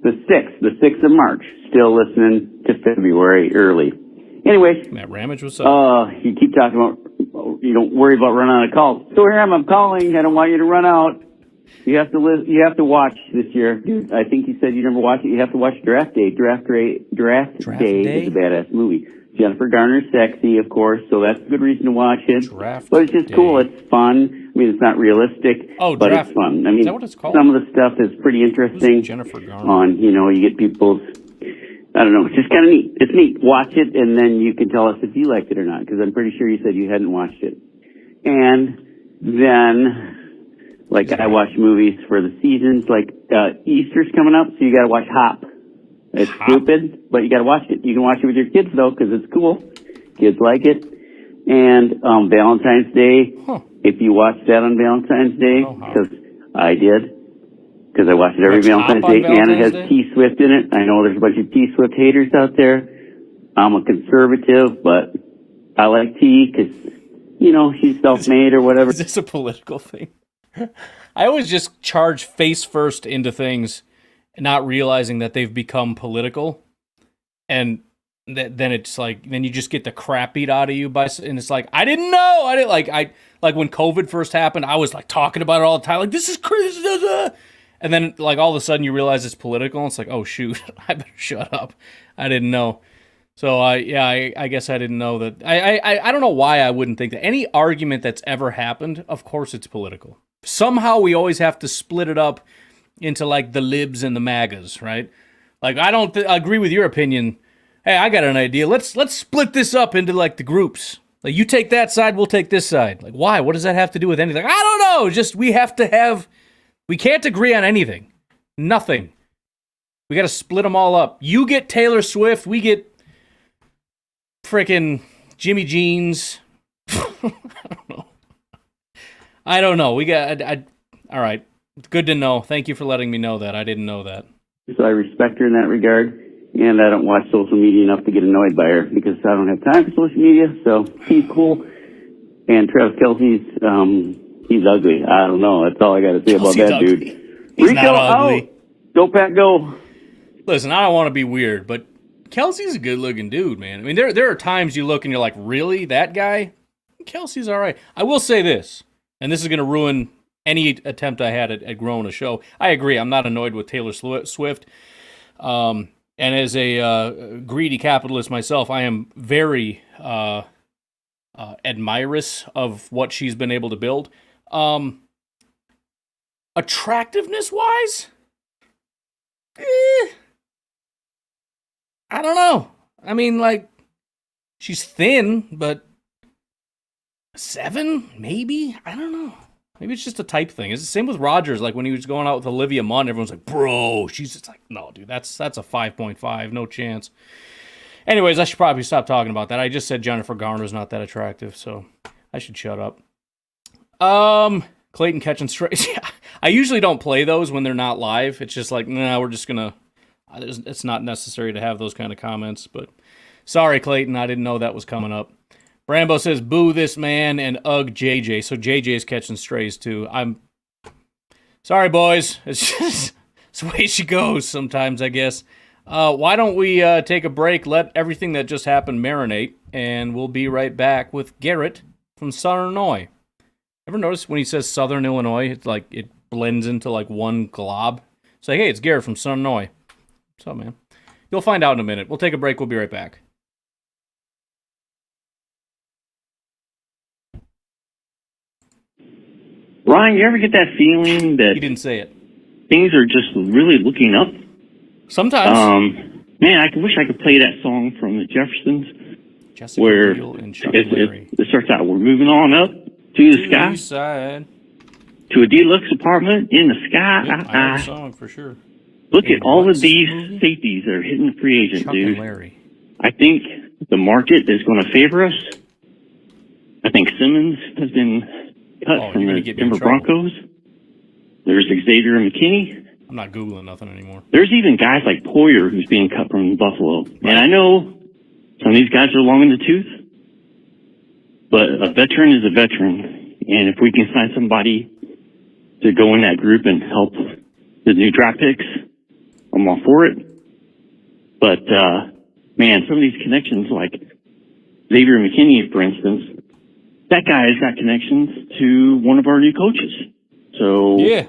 E: the 6th of March. Still listening to February early. Anyway.
A: Matt Ramage, what's up?
E: You keep talking about, you don't worry about running out of calls. So here I'm calling. I don't want you to run out. You have to watch this year, dude. I think you said you never watched it. You have to watch Draft Day. Draft Day is a badass movie. Jennifer Garner's sexy, of course, so that's a good reason to watch it. But it's just cool. It's fun. I mean, it's not realistic, but it's fun. I mean,
A: is that what it's called?
E: Some of the stuff is pretty interesting.
A: Jennifer Garner.
E: You get people's, I don't know, it's just kind of neat. It's neat. Watch it, and then you can tell us if you liked it or not, because I'm pretty sure you said you hadn't watched it. And then... I watch movies for the seasons, Easter's coming up, so you gotta watch Hop. It's stupid, but you gotta watch it. You can watch it with your kids, though, because it's cool. Kids like it. And Valentine's Day, if you watch that on Valentine's Day, because I did, because I watch it every Valentine's Day, and it has T-Swift in it. I know there's a bunch of T-Swift haters out there. I'm a conservative, but I like T, because, she's self-made or whatever.
A: Is this a political thing? I always just charge face first into things, not realizing that they've become political, and then it's then you just get the crap beat out of you and it's I didn't know. I didn't when COVID first happened, I was talking about it all the time, this is crazy, and then all of a sudden you realize it's political, and it's oh shoot, I better shut up. I didn't know. So I guess I didn't know that. I don't know why I wouldn't think that any argument that's ever happened, of course it's political. Somehow we always have to split it up into the libs and the MAGAs, right? I don't agree with your opinion. Hey, I got an idea. Let's split this up into the groups. You take that side, we'll take this side. Why? What does that have to do with anything? I don't know. Just we can't agree on anything. Nothing. We got to split them all up. You get Taylor Swift, we get frickin' Jimmy Jeans. I don't know. We got... all right. Good to know. Thank you for letting me know that. I didn't know that.
E: So I respect her in that regard, and I don't watch social media enough to get annoyed by her because I don't have time for social media. So she's cool, and Travis Kelce's he's ugly. I don't know. That's all I got to say about that
A: ugly.
E: dude.
A: He's
E: Rico
A: not ugly.
E: out. Go Pack, go.
A: Listen, I don't want to be weird, but Kelsey's a good-looking dude, man. I mean, there are times you look and you're like, really, that guy? Kelsey's all right. I will say this, and this is going to ruin any attempt I had at growing a show. I agree. I'm not annoyed with Taylor Swift. And as a greedy capitalist myself, I am very admirous of what she's been able to build. Attractiveness-wise, I don't know. I mean, like, she's thin, but 7, maybe? I don't know. Maybe it's just a type thing. It's the same with Rogers. Like, when he was going out with Olivia Munn, everyone's like, bro, she's just like, no, dude, that's a 5.5, no chance. Anyways, I should probably stop talking about that. I just said Jennifer Garner's not that attractive, so I should shut up. Clayton catching strays. Yeah, I usually don't play those when they're not live. It's just like, nah, we're just gonna. It's not necessary to have those kind of comments. But sorry, Clayton, I didn't know that was coming up. Brambo says, "Boo this man," and "Ugh JJ." So JJ's catching strays too. I'm sorry, boys. It's just it's the way she goes sometimes, I guess. Why don't we take a break? Let everything that just happened marinate, and we'll be right back with Garrett from Southern Illinois. Ever notice when he says Southern Illinois, it's like it blends into like one glob? It's like, hey, it's Garrett from Southern Illinois. What's up, man? You'll find out in a minute. We'll take a break. We'll be right back.
F: Ryan, you ever get that feeling that
A: He didn't say it.
F: things are just really looking up?
A: Sometimes.
F: Man, I wish I could play that song from the Jeffersons
A: Jessica
F: where
A: Biel and Chuck and Larry.
F: it starts out, we're moving on up to the sky,
A: East side.
F: to a deluxe apartment in the sky.
A: Yep, I know the song for sure.
F: Look
A: A
F: at all of
A: what's
F: these
A: movie?
F: safeties that are hitting the free agent,
A: Chuck
F: dude.
A: and Larry.
F: I think the market is going to favor us. I think Simmons has been cut from
A: you're gonna
F: the
A: get me in
F: Denver
A: trouble.
F: Broncos. There's Xavier McKinney.
A: I'm not Googling nothing anymore.
F: There's even guys like Poyer who's being cut from Buffalo. And I know some of these guys are long in the tooth, but a veteran is a veteran. And if we can find somebody to go in that group and help the new draft picks, I'm all for it. But, man, some of these connections, like Xavier McKinney, for instance, that guy has got connections to one of our new coaches. So
A: Yeah.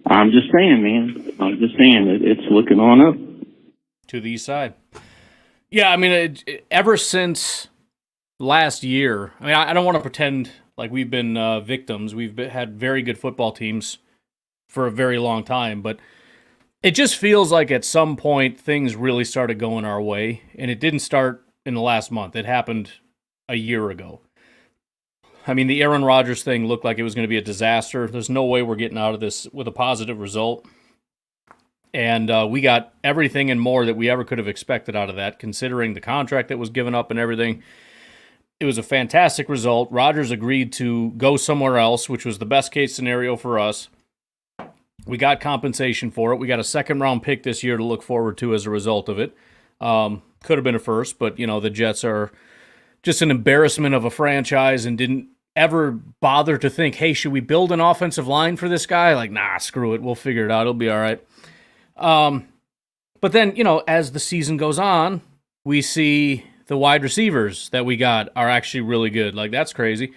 F: I'm just saying, man. I'm just saying that it's looking on up.
A: To the east side. Yeah, I mean, ever since last year, I mean, I don't want to pretend like we've been victims. We've had very good football teams for a very long time, but it just feels like at some point things really started going our way, and it didn't start in the last month. It happened a year ago. I mean, the Aaron Rodgers thing looked like it was going to be a disaster. There's no way we're getting out of this with a positive result. And we got everything and more that we ever could have expected out of that, considering the contract that was given up and everything. It was a fantastic result. Rodgers agreed to go somewhere else, which was the best case scenario for us. We got compensation for it. We got a second-round pick this year to look forward to as a result of it. Could have been a first, but, you know, the Jets are just an embarrassment of a franchise and didn't ever bother to think, hey, should we build an offensive line for this guy? Like, nah, screw it. We'll figure it out. It'll be all right. But then, you know, as the season goes on, we see the wide receivers that we got are actually really good. Like, that's crazy.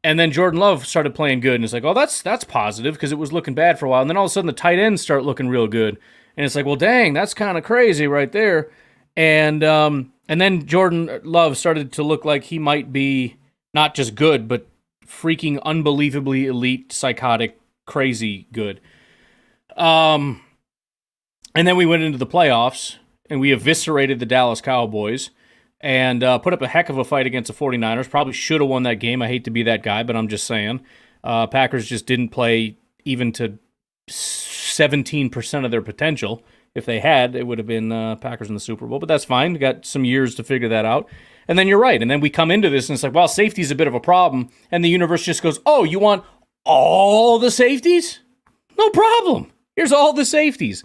A: And then Jordan Love started playing good, and it's like, oh, that's positive because it was looking bad for a while. And then all of a sudden the tight ends start looking real good. And it's like, well, dang, that's kind of crazy right there. And then Jordan Love started to look like he might be not just good, but freaking unbelievably elite, psychotic, crazy good. And then we went into the playoffs, and we eviscerated the Dallas Cowboys and put up a heck of a fight against the 49ers. Probably should have won that game. I hate to be that guy, but I'm just saying. Packers just didn't play even to 17% of their potential. If they had, it would have been Packers in the Super Bowl, but that's fine. We got some years to figure that out. And then you're right. And then we come into this, and it's like, well, safety's a bit of a problem. And the universe just goes, oh, you want all the safeties? No problem. Here's all the safeties.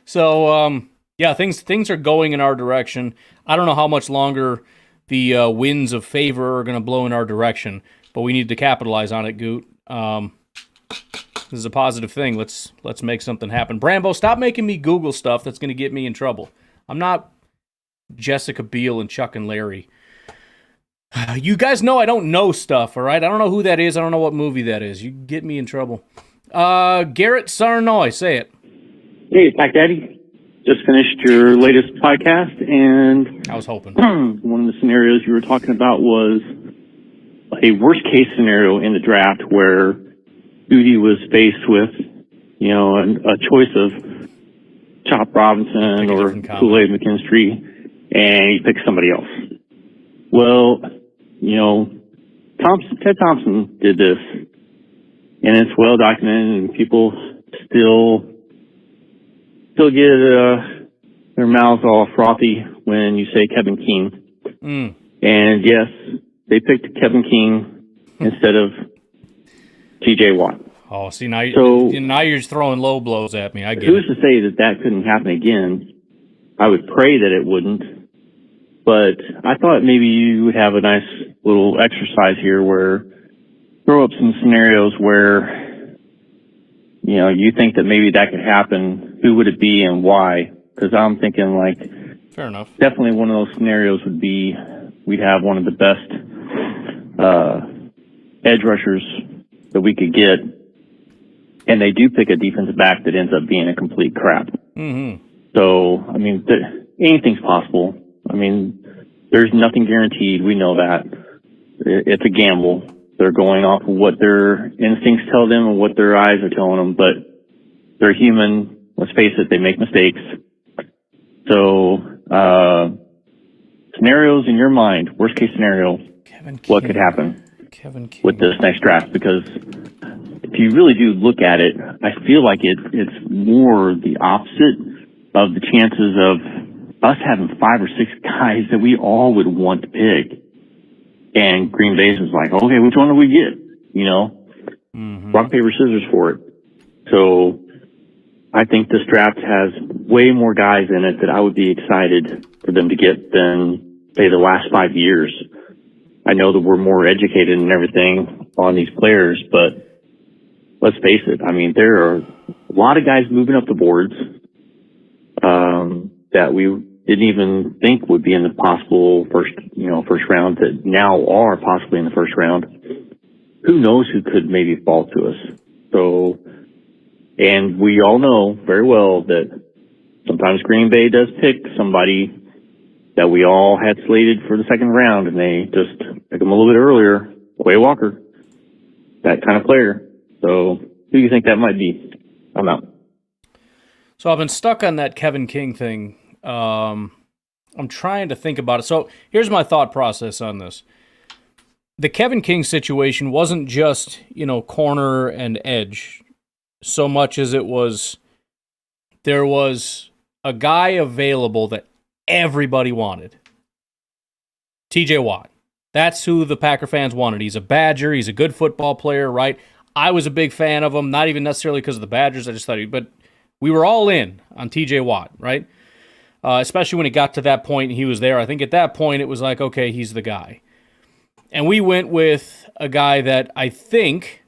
A: So, yeah, things are going in our direction. I don't know how much longer the winds of favor are going to blow in our direction, but we need to capitalize on it, Goot. This is a positive thing. Let's make something happen. Brambo, stop making me Google stuff that's going to get me in trouble. I'm not Jessica Biel and Chuck and Larry. You guys know I don't know stuff, all right? I don't know who that is. I don't know what movie that is. You get me in trouble. Garrett Sarnoy, say it.
F: Hey, Pack Daddy. Just finished your latest podcast, and
A: I was hoping.
F: one of the scenarios you were talking about was a worst-case scenario in the draft where Duty was faced with, a choice of Chop Robinson or Kool-Aid McKinstry, and he picked somebody else. Well, Ted Thompson did this, and it's well documented, and people still get their mouths all frothy when you say Kevin King. And yes, they picked Kevin King instead of T.J. Watt.
A: Oh, see, now you're just throwing low blows at me. I get
F: who's to say that couldn't happen again? I would pray that it wouldn't. But I thought maybe you would have a nice little exercise here where throw up some scenarios where, you think that maybe that could happen. Who would it be and why? Because I'm thinking
A: fair enough.
F: Definitely one of those scenarios would be we'd have one of the best edge rushers that we could get, and they do pick a defensive back that ends up being a complete crap.
A: Mm-hmm.
F: So, anything's possible. There's nothing guaranteed. We know that. It's a gamble. They're going off of what their instincts tell them and what their eyes are telling them, but they're human. Let's face it, they make mistakes. So, scenarios in your mind, worst case scenario, what could happen with this next draft? Because if you really do look at it, I feel like it's more the opposite of the chances of us having 5 or 6 guys that we all would want to pick. And Green Bay's was like, okay, which one do we get? Rock, paper, scissors for it. So I think this draft has way more guys in it that I would be excited for them to get than, say, the last 5 years. I know that we're more educated and everything on these players, but let's face it. There are a lot of guys moving up the boards that we didn't even think would be in the possible first round that now are possibly in the first round. Who knows who could maybe fall to us? So, and we all know very well that sometimes Green Bay does pick somebody that we all had slated for the second round, and they just pick them a little bit earlier. Quay Walker, that kind of player. So, who do you think that might be? I'm out.
A: So I've been stuck on that Kevin King thing. I'm trying to think about it. So here's my thought process on this. The Kevin King situation wasn't just, corner and edge so much as it was there was a guy available that everybody wanted. T.J. Watt. That's who the Packer fans wanted. He's a Badger. He's a good football player, right? I was a big fan of him, not even necessarily because of the Badgers. I just thought but we were all in on T.J. Watt, right? Especially when it got to that point and he was there. I think at that point it was like, okay, he's the guy. And we went with a guy that I think,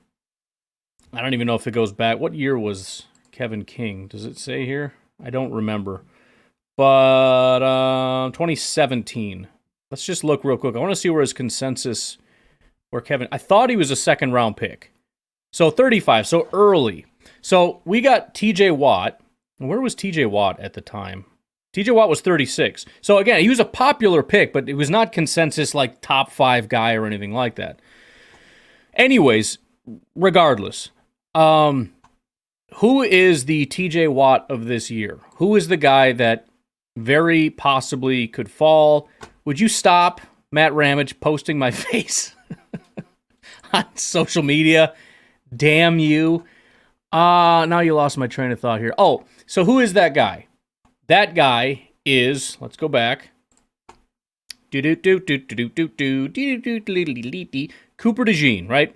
A: I don't even know if it goes back. What year was Kevin King? Does it say here? I don't remember. But 2017. Let's just look real quick. I want to see where his consensus, I thought he was a second round pick. So 35, so early. So we got T.J. Watt. Where was T.J. Watt at the time? T.J. Watt was 36. So again, he was a popular pick, but it was not consensus like top 5 guy or anything like that. Anyways, regardless, who is the T.J. Watt of this year? Who is the guy that very possibly could fall? Would you stop, Matt Ramage, posting my face on social media? Damn you. Now you lost my train of thought here. Oh, so who is that guy? That guy is, let's go back. Cooper DeJean, right?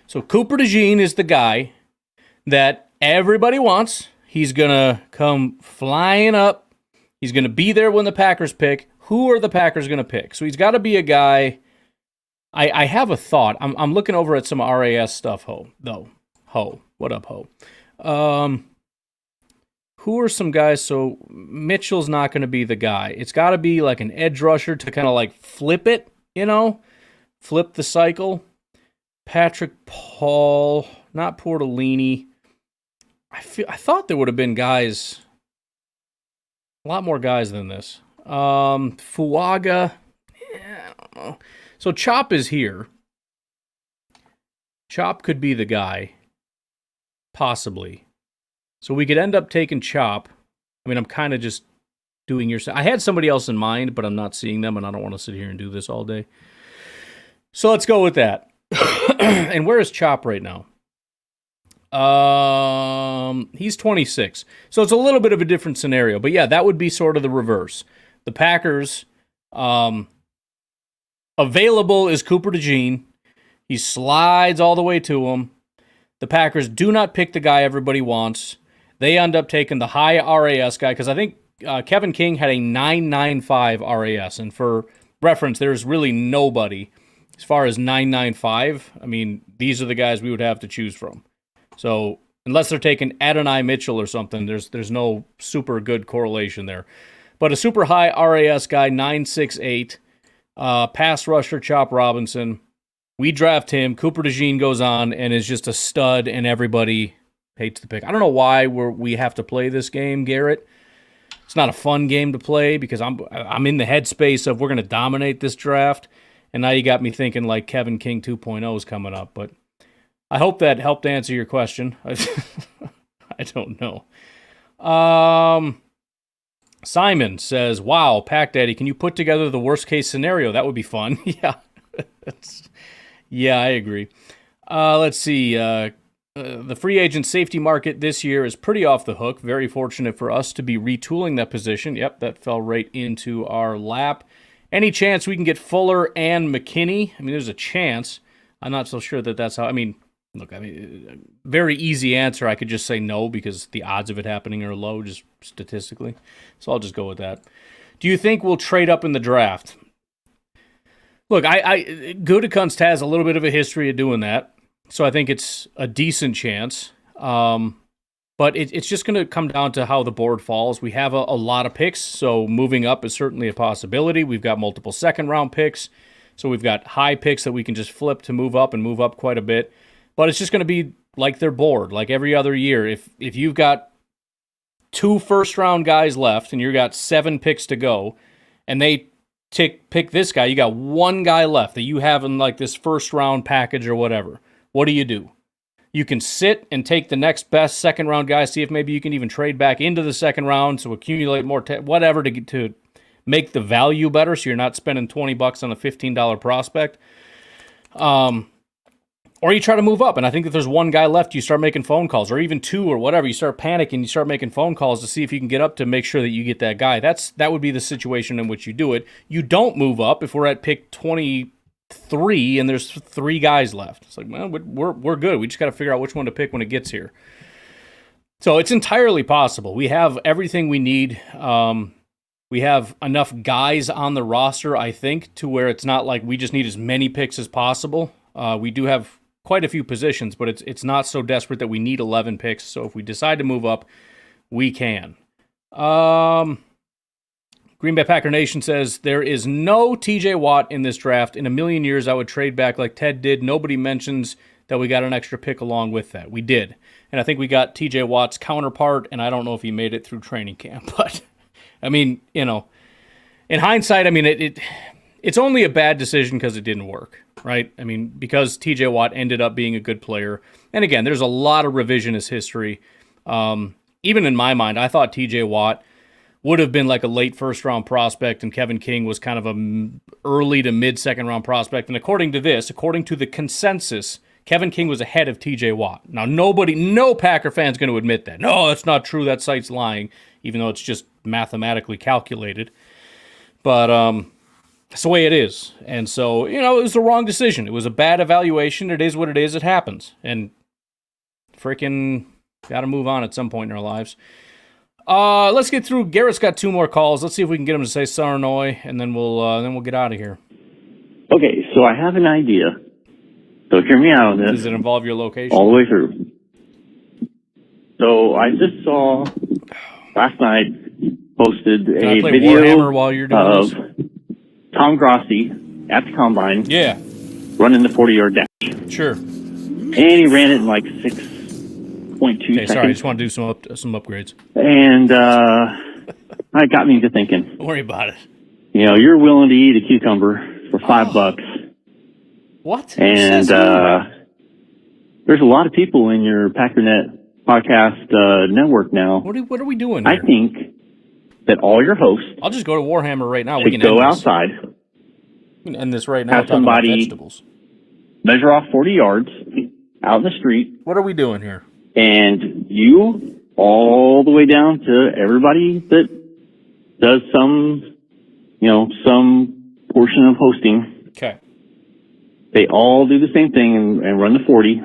A: So Cooper DeJean is the guy that everybody wants. He's going to come flying up. He's going to be there when the Packers pick. Who are the Packers going to pick? So he's got to be a guy. I have a thought. I'm looking over at some RAS stuff, Ho. What up, Ho? Who are some guys? So Mitchell's not going to be the guy. It's got to be like an edge rusher to kind of like flip it, flip the cycle. Patrick Paul, not Portolini. I thought there would have been guys, a lot more guys than this. Fuaga, I don't know. So Chop is here. Chop could be the guy, possibly. So we could end up taking Chop. I mean, I'm kind of just doing your... I had somebody else in mind, but I'm not seeing them, and I don't want to sit here and do this all day. So let's go with that. And where is Chop right now? He's 26. So it's a little bit of a different scenario. But yeah, that would be sort of the reverse. The Packers, available is Cooper DeJean. He slides all the way to him. The Packers do not pick the guy everybody wants. They end up taking the high RAS guy, because I think Kevin King had a 995 RAS. And for reference, there's really nobody as far as 995. I mean, these are the guys we would have to choose from. So unless they're taking Adonai Mitchell or something, there's no super good correlation there. But a super high RAS guy, 968, pass rusher Chop Robinson. We draft him. Cooper DeJean goes on and is just a stud, and everybody hates the pick. I don't know why we have to play this game, Garrett. It's not a fun game to play because I'm in the headspace of we're going to dominate this draft, and now you got me thinking like Kevin King 2.0 is coming up. But I hope that helped answer your question. I don't know. Simon says, wow, Pack Daddy, can you put together the worst case scenario? That would be fun. Yeah. Yeah, I agree. Let's see. The free agent safety market this year is pretty off the hook. Very fortunate for us to be retooling that position. Yep, that fell right into our lap. Any chance we can get Fuller and McKinney? I mean, there's a chance. I'm not so sure that's how. I mean, look, very easy answer. I could just say no because the odds of it happening are low, just statistically. So I'll just go with that. Do you think we'll trade up in the draft? Look, Gutekunst has a little bit of a history of doing that, so I think it's a decent chance. But it's just going to come down to how the board falls. We have a lot of picks, so moving up is certainly a possibility. We've got multiple second-round picks, so we've got high picks that we can just flip to move up and move up quite a bit. But it's just going to be like their board, like every other year. If you've got 2 first-round guys left and you've got 7 picks to go, and they pick this guy, you got 1 guy left that you have in like this first-round package or whatever. What do? You can sit and take the next best second-round guy, see if maybe you can even trade back into the second round, so accumulate more, whatever, to make the value better so you're not spending $20 on a $15 prospect. Or you try to move up, and I think if there's 1 guy left, you start making phone calls, or even 2 or whatever. You start panicking, you start making phone calls to see if you can get up to make sure that you get that guy. That would be the situation in which you do it. You don't move up if we're at pick 23 and there's 3 guys left. It's like, well, we're good. We just got to figure out which one to pick when it gets here. So it's entirely possible. We have everything we need. We have enough guys on the roster, I think, to where it's not like we just need as many picks as possible. We do have quite a few positions, but it's not so desperate that we need 11 picks. So if we decide to move up, we can. Green Bay Packer Nation says, there is no TJ Watt in this draft. In a million years, I would trade back like Ted did. Nobody mentions that we got an extra pick along with that. We did. And I think we got TJ Watt's counterpart, and I don't know if he made it through training camp. But, I mean, in hindsight, I mean, it's only a bad decision because it didn't work, right? I mean, because TJ Watt ended up being a good player. And again, there's a lot of revisionist history. Even in my mind, I thought TJ Watt would have been like a late first-round prospect, and Kevin King was kind of a early to mid-second-round prospect. And according to the consensus, Kevin King was ahead of TJ Watt. Now, no Packer fan's going to admit that. No, that's not true. That site's lying, even though it's just mathematically calculated. But that's the way it is. And so, it was the wrong decision. It was a bad evaluation. It is what it is. It happens. And freaking Got to move on at some point in our lives. Let's get through. Garrett's got 2 more calls. Let's see if we can get him to say Saranoy, and then we'll get out of here.
F: Okay, so I have an idea. So hear me out on this.
A: Does it involve your location?
F: All the way through. So I just saw last night posted
A: Can
F: a
A: I play
F: video
A: Warhammer while you're doing
F: of
A: this?
F: Tom Grossi at the combine
A: Yeah,
F: running the 40-yard dash.
A: sure.
F: And he ran it in like 6.2
A: Okay,
F: seconds.
A: sorry. I just want to do some upgrades.
F: And that got me to thinking,
A: Don't worry about it.
F: you're willing to eat a cucumber for $5.
A: What?
F: And there's a lot of people in your Packernet podcast network now.
A: What are we doing
F: I
A: here?
F: think that all your hosts
A: I'll just go to Warhammer right now. We
F: should
A: can
F: go
A: end this.
F: outside,
A: We can end this right now.
F: have
A: talking about
F: somebody-
A: vegetables.
F: measure off 40 yards out in the street,
A: What are we doing here?
F: and you all the way down to everybody that does some portion of hosting.
A: Okay.
F: They all do the same thing and run the 40.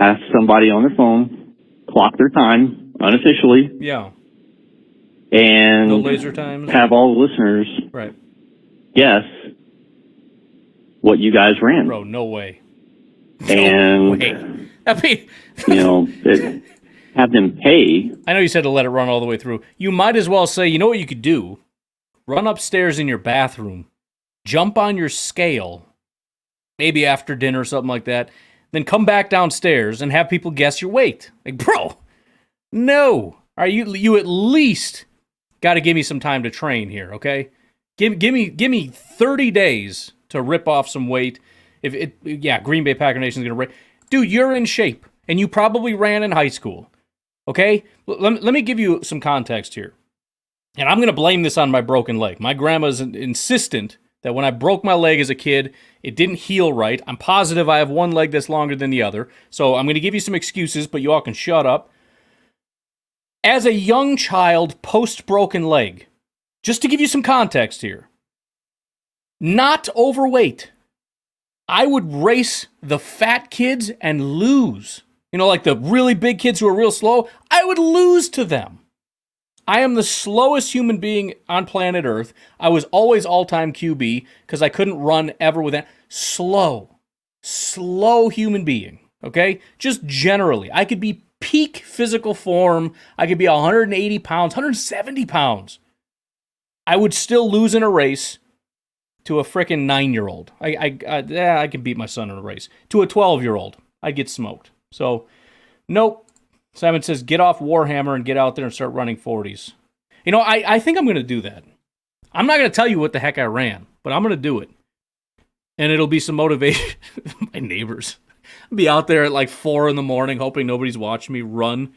F: Ask somebody on their phone, clock their time unofficially,
A: Yeah.
F: and
A: No laser times.
F: have all the listeners
A: Right.
F: guess what you guys ran.
A: Bro, no way.
F: And,
A: Wait. I mean,
F: have them pay.
A: I know you said to let it run all the way through. You might as well say, you know what you could do? Run upstairs in your bathroom, jump on your scale, maybe after dinner or something like that, then come back downstairs and have people guess your weight. Like, bro, no. All right, you at least got to give me some time to train here, okay? Give me 30 days to rip off some weight. Green Bay Packer Nation's going to rip. Dude, you're in shape, and you probably ran in high school, okay? Let me give you some context here. And I'm going to blame this on my broken leg. My grandma's insistent that when I broke my leg as a kid, it didn't heal right. I'm positive I have one leg that's longer than the other. So I'm going to give you some excuses, but you all can shut up. As a young child, post-broken leg, just to give you some context here, not overweight, I would race the fat kids and lose. Like the really big kids who are real slow, I would lose to them. I am the slowest human being on planet Earth. I was always all-time QB because I couldn't run ever with that. Slow human being, okay? Just generally. I could be peak physical form. I could be 180 pounds, 170 pounds. I would still lose in a race to a frickin' 9-year-old. I can beat my son in a race. To a 12-year-old, I'd get smoked. So, nope. Simon says, get off Warhammer and get out there and start running 40s. I think I'm going to do that. I'm not going to tell you what the heck I ran, but I'm going to do it. And it'll be some motivation. My neighbors. I'll be out there at like 4 in the morning hoping nobody's watching me run.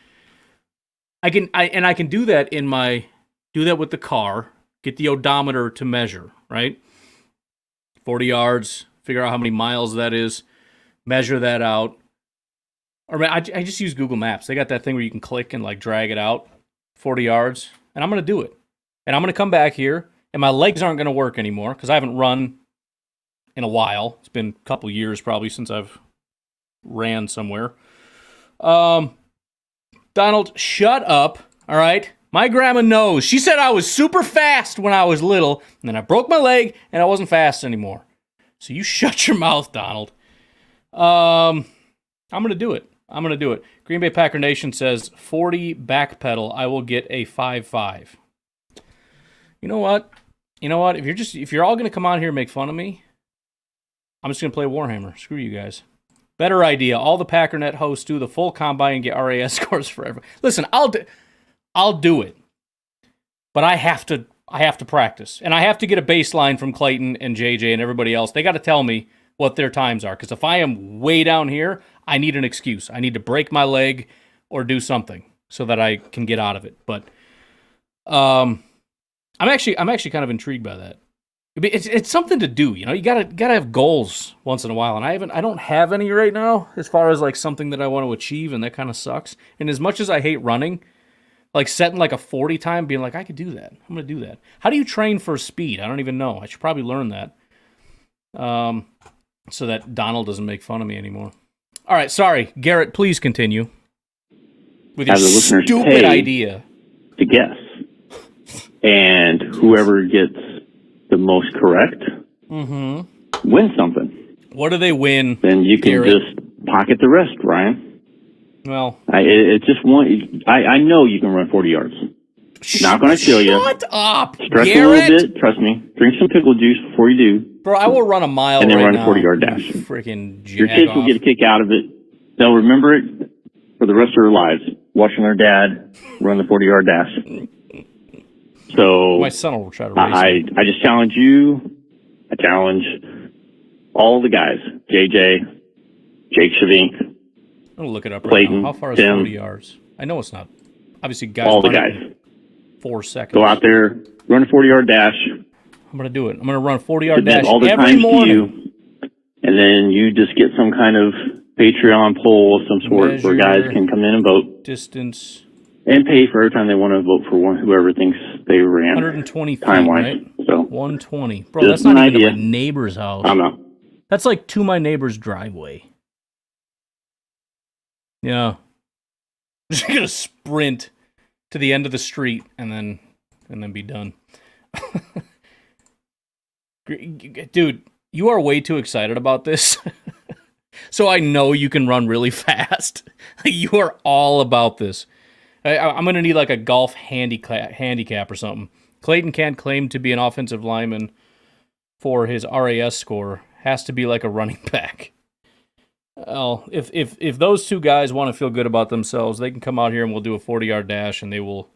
A: I can do that do that with the car, get the odometer to measure, right? 40 yards, figure out how many miles that is, measure that out. Or I just use Google Maps. They got that thing where you can click and like drag it out 40 yards. And I'm going to do it. And I'm going to come back here. And my legs aren't going to work anymore because I haven't run in a while. It's been a couple years probably since I've ran somewhere. Donald, shut up. All right? My grandma knows. She said I was super fast when I was little. And then I broke my leg and I wasn't fast anymore. So you shut your mouth, Donald. I'm going to do it. Green Bay Packer Nation says 40 backpedal. I will get a 5.5. You know what? If you're all going to come on here and make fun of me, I'm just going to play Warhammer. Screw you guys. Better idea. All the Packernet hosts do the full combine and get RAS scores forever. Listen, I'll do it. But I have to practice. And I have to get a baseline from Clayton and JJ and everybody else. They got to tell me what their times are. Because if I am way down here, I need an excuse. I need to break my leg or do something so that I can get out of it. But I'm actually kind of intrigued by that. It's something to do, You gotta have goals once in a while, and I don't have any right now as far as like something that I want to achieve, and that kind of sucks. And as much as I hate running, like setting like a 40 time, being like I could do that. I'm gonna do that. How do you train for speed? I don't even know. I should probably learn that. So that Donald doesn't make fun of me anymore. All right, sorry. Garrett, please continue. With
F: have
A: your
F: the listeners
A: stupid
F: pay
A: idea.
F: to guess. And whoever gets the most correct wins something.
A: What do they win?
F: Then you can
A: Garrett?
F: just pocket the rest, Ryan.
A: Well,
F: It's just one. I know you can run 40 yards. Not going to kill you.
A: Shut up,
F: Stretch
A: Garrett.
F: a little bit. Trust me. Drink some pickle juice before you do.
A: Bro, I will run a mile
F: and then
A: right
F: run
A: now.
F: a 40-yard dash.
A: Freaking
F: Your kids will get a kick out of it. They'll remember it for the rest of their lives, watching their dad run the 40-yard dash. So
A: my son will try to race me.
F: I just challenge you. I challenge all the guys. JJ, Jake Shavink,
A: I'm gonna look it up right
F: Clayton,
A: now. How far is
F: Tim,
A: 40 yards? I know it's not. Obviously, guys.
F: all the
A: run it
F: guys.
A: in 4 seconds.
F: Go out there, run a 40-yard dash.
A: I'm gonna do it. I'm gonna run a 40-yard
F: Submit
A: dash
F: all the
A: every
F: times to
A: morning.
F: you, and then you just get some kind of Patreon poll of some sort where guys can come in and vote.
A: Distance.
F: And pay for every time they want to vote for whoever thinks they ran.
A: 120 feet,
F: time-wise.
A: right?
F: So
A: 120. Bro,
F: just
A: that's not
F: an
A: even
F: idea.
A: to my neighbor's house.
F: I don't know.
A: That's like to my neighbor's driveway. Yeah. I'm just gonna sprint to the end of the street and then be done. Dude, you are way too excited about this. So I know you can run really fast. You are all about this. I'm going to need like a golf handicap or something. Clayton can't claim to be an offensive lineman for his RAS score. Has to be like a running back. Well, if those two guys want to feel good about themselves, they can come out here and we'll do a 40-yard dash, and they will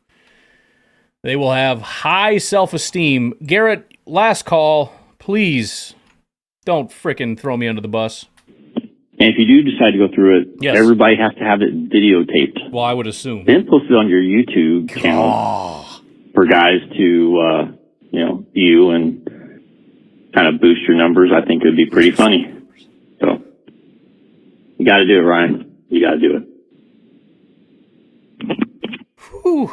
A: have high self-esteem. Garrett, last call. Please don't frickin' throw me under the bus.
F: And if you do decide to go through it,
A: Yes.
F: everybody has to have it videotaped.
A: Well, I would assume.
F: Then post it on your YouTube channel for guys to, view and kind of boost your numbers. I think it would be pretty funny. So you got to do it, Ryan. You got to do it.
A: Whew.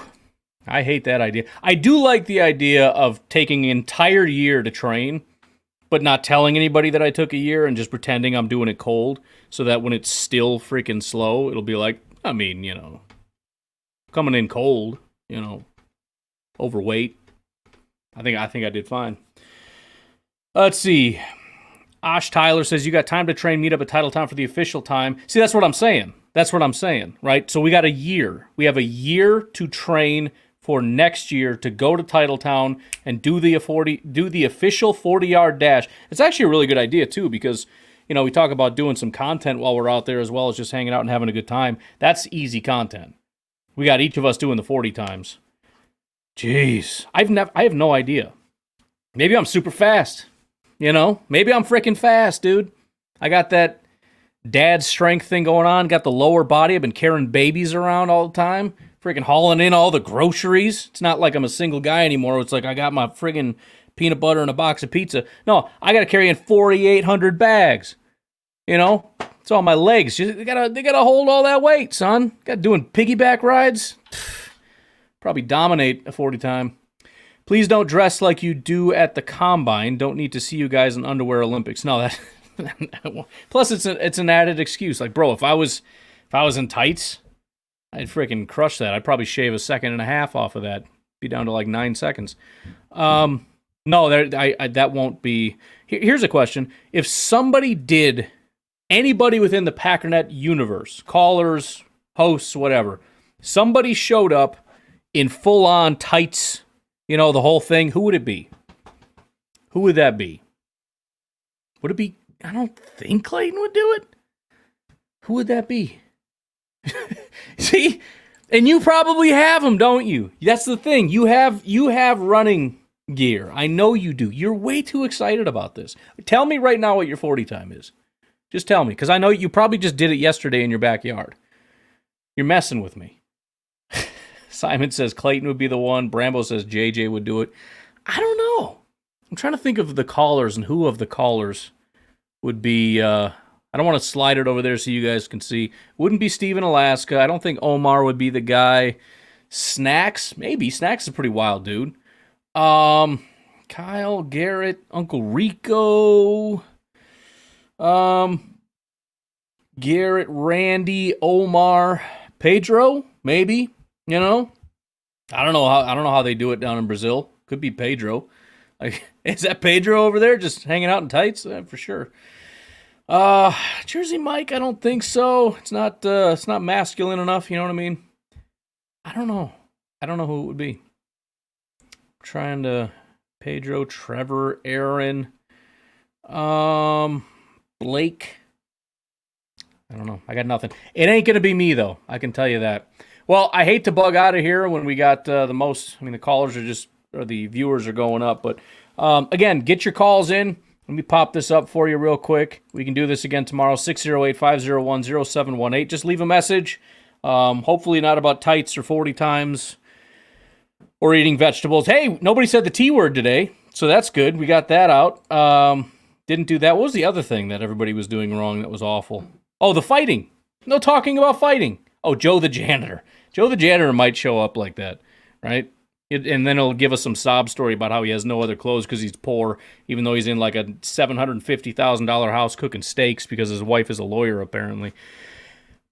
A: I hate that idea. I do like the idea of taking an entire year to train, but not telling anybody that I took a year and just pretending I'm doing it cold, so that when it's still freaking slow, it'll be like, coming in cold, overweight. I think I did fine. Let's see. Osh Tyler says, you got time to train, meet up at Titletown for the official time. See, that's what I'm saying. Right? So we got a year. We have a year to train for next year to go to Titletown and do the official 40-yard dash. It's actually a really good idea, too, because, we talk about doing some content while we're out there as well as just hanging out and having a good time. That's easy content. We got each of us doing the 40 times. Jeez. I have no idea. Maybe I'm super fast. Maybe I'm freaking fast, dude. I got that dad strength thing going on. Got the lower body. I've been carrying babies around all the time. Freaking hauling in all the groceries. It's not like I'm a single guy anymore. It's like I got my friggin' peanut butter and a box of pizza. No, I got to carry in 4,800 bags. It's all my legs. They gotta hold all that weight, son. Got doing piggyback rides. Probably dominate a 40 time. Please don't dress like you do at the combine. Don't need to see you guys in underwear Olympics. No, that. Plus, it's an added excuse. Like, bro, if I was in tights, I'd freaking crush that. I'd probably shave 1.5 seconds off of that. Be down to like 9 seconds. No, that won't be. Here's a question: if anybody within the Packernet universe, callers, hosts, whatever, somebody showed up in full-on tights, the whole thing, who would it be? Who would that be? Would it be? I don't think Clayton would do it. Who would that be? See? And you probably have them, don't you? That's the thing. You have running gear. I know you do. You're way too excited about this. Tell me right now what your 40 time is. Just tell me, because I know you probably just did it yesterday in your backyard. You're messing with me. Simon says Clayton would be the one. Brambo says JJ would do it. I don't know. I'm trying to think of the callers and who of the callers would be. I don't want to slide it over there so you guys can see. Wouldn't be Steven Alaska. I don't think Omar would be the guy. Snacks, maybe. Snacks is a pretty wild dude. Kyle, Garrett, Uncle Rico. Garrett, Randy, Omar, Pedro. maybe. You know, I don't know how they do it down in Brazil. Not be Pedro. Like, is that Pedro over there just hanging out in tights? For sure. Jersey Mike, I don't think so. It's not masculine enough, you know what I mean? I don't know who it would be. Trying to Pedro, Trevor, Aaron, Blake. I don't know. I got nothing. It ain't gonna be me though. I can tell you that. Well, I hate to bug out of here when we got the most. I mean, the callers are just, or the viewers are going up. But again, get your calls in. Let me pop this up for you real quick. We can do this again tomorrow. 608-501-0718. Just leave a message. Hopefully not about tights or 40 times or eating vegetables. Hey, nobody said the T word today, so that's good. We got that out. Didn't do that. What was the other thing that everybody was doing wrong that was awful? Oh, the fighting. No talking about fighting. Oh, Joe the janitor. Joe the janitor might show up like that, right? And then he'll give us some sob story about how he has no other clothes because he's poor, even though he's in like a $750,000 house cooking steaks because his wife is a lawyer apparently.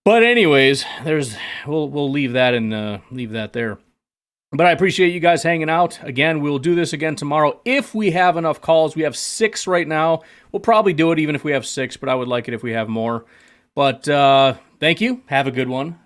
A: But anyways, we'll leave that and leave that there. But I appreciate you guys hanging out. Again, we'll do this again tomorrow if we have enough calls. We have 6 right now. We'll probably do it even if we have 6, but I would like it if we have more. But thank you. Have a good one.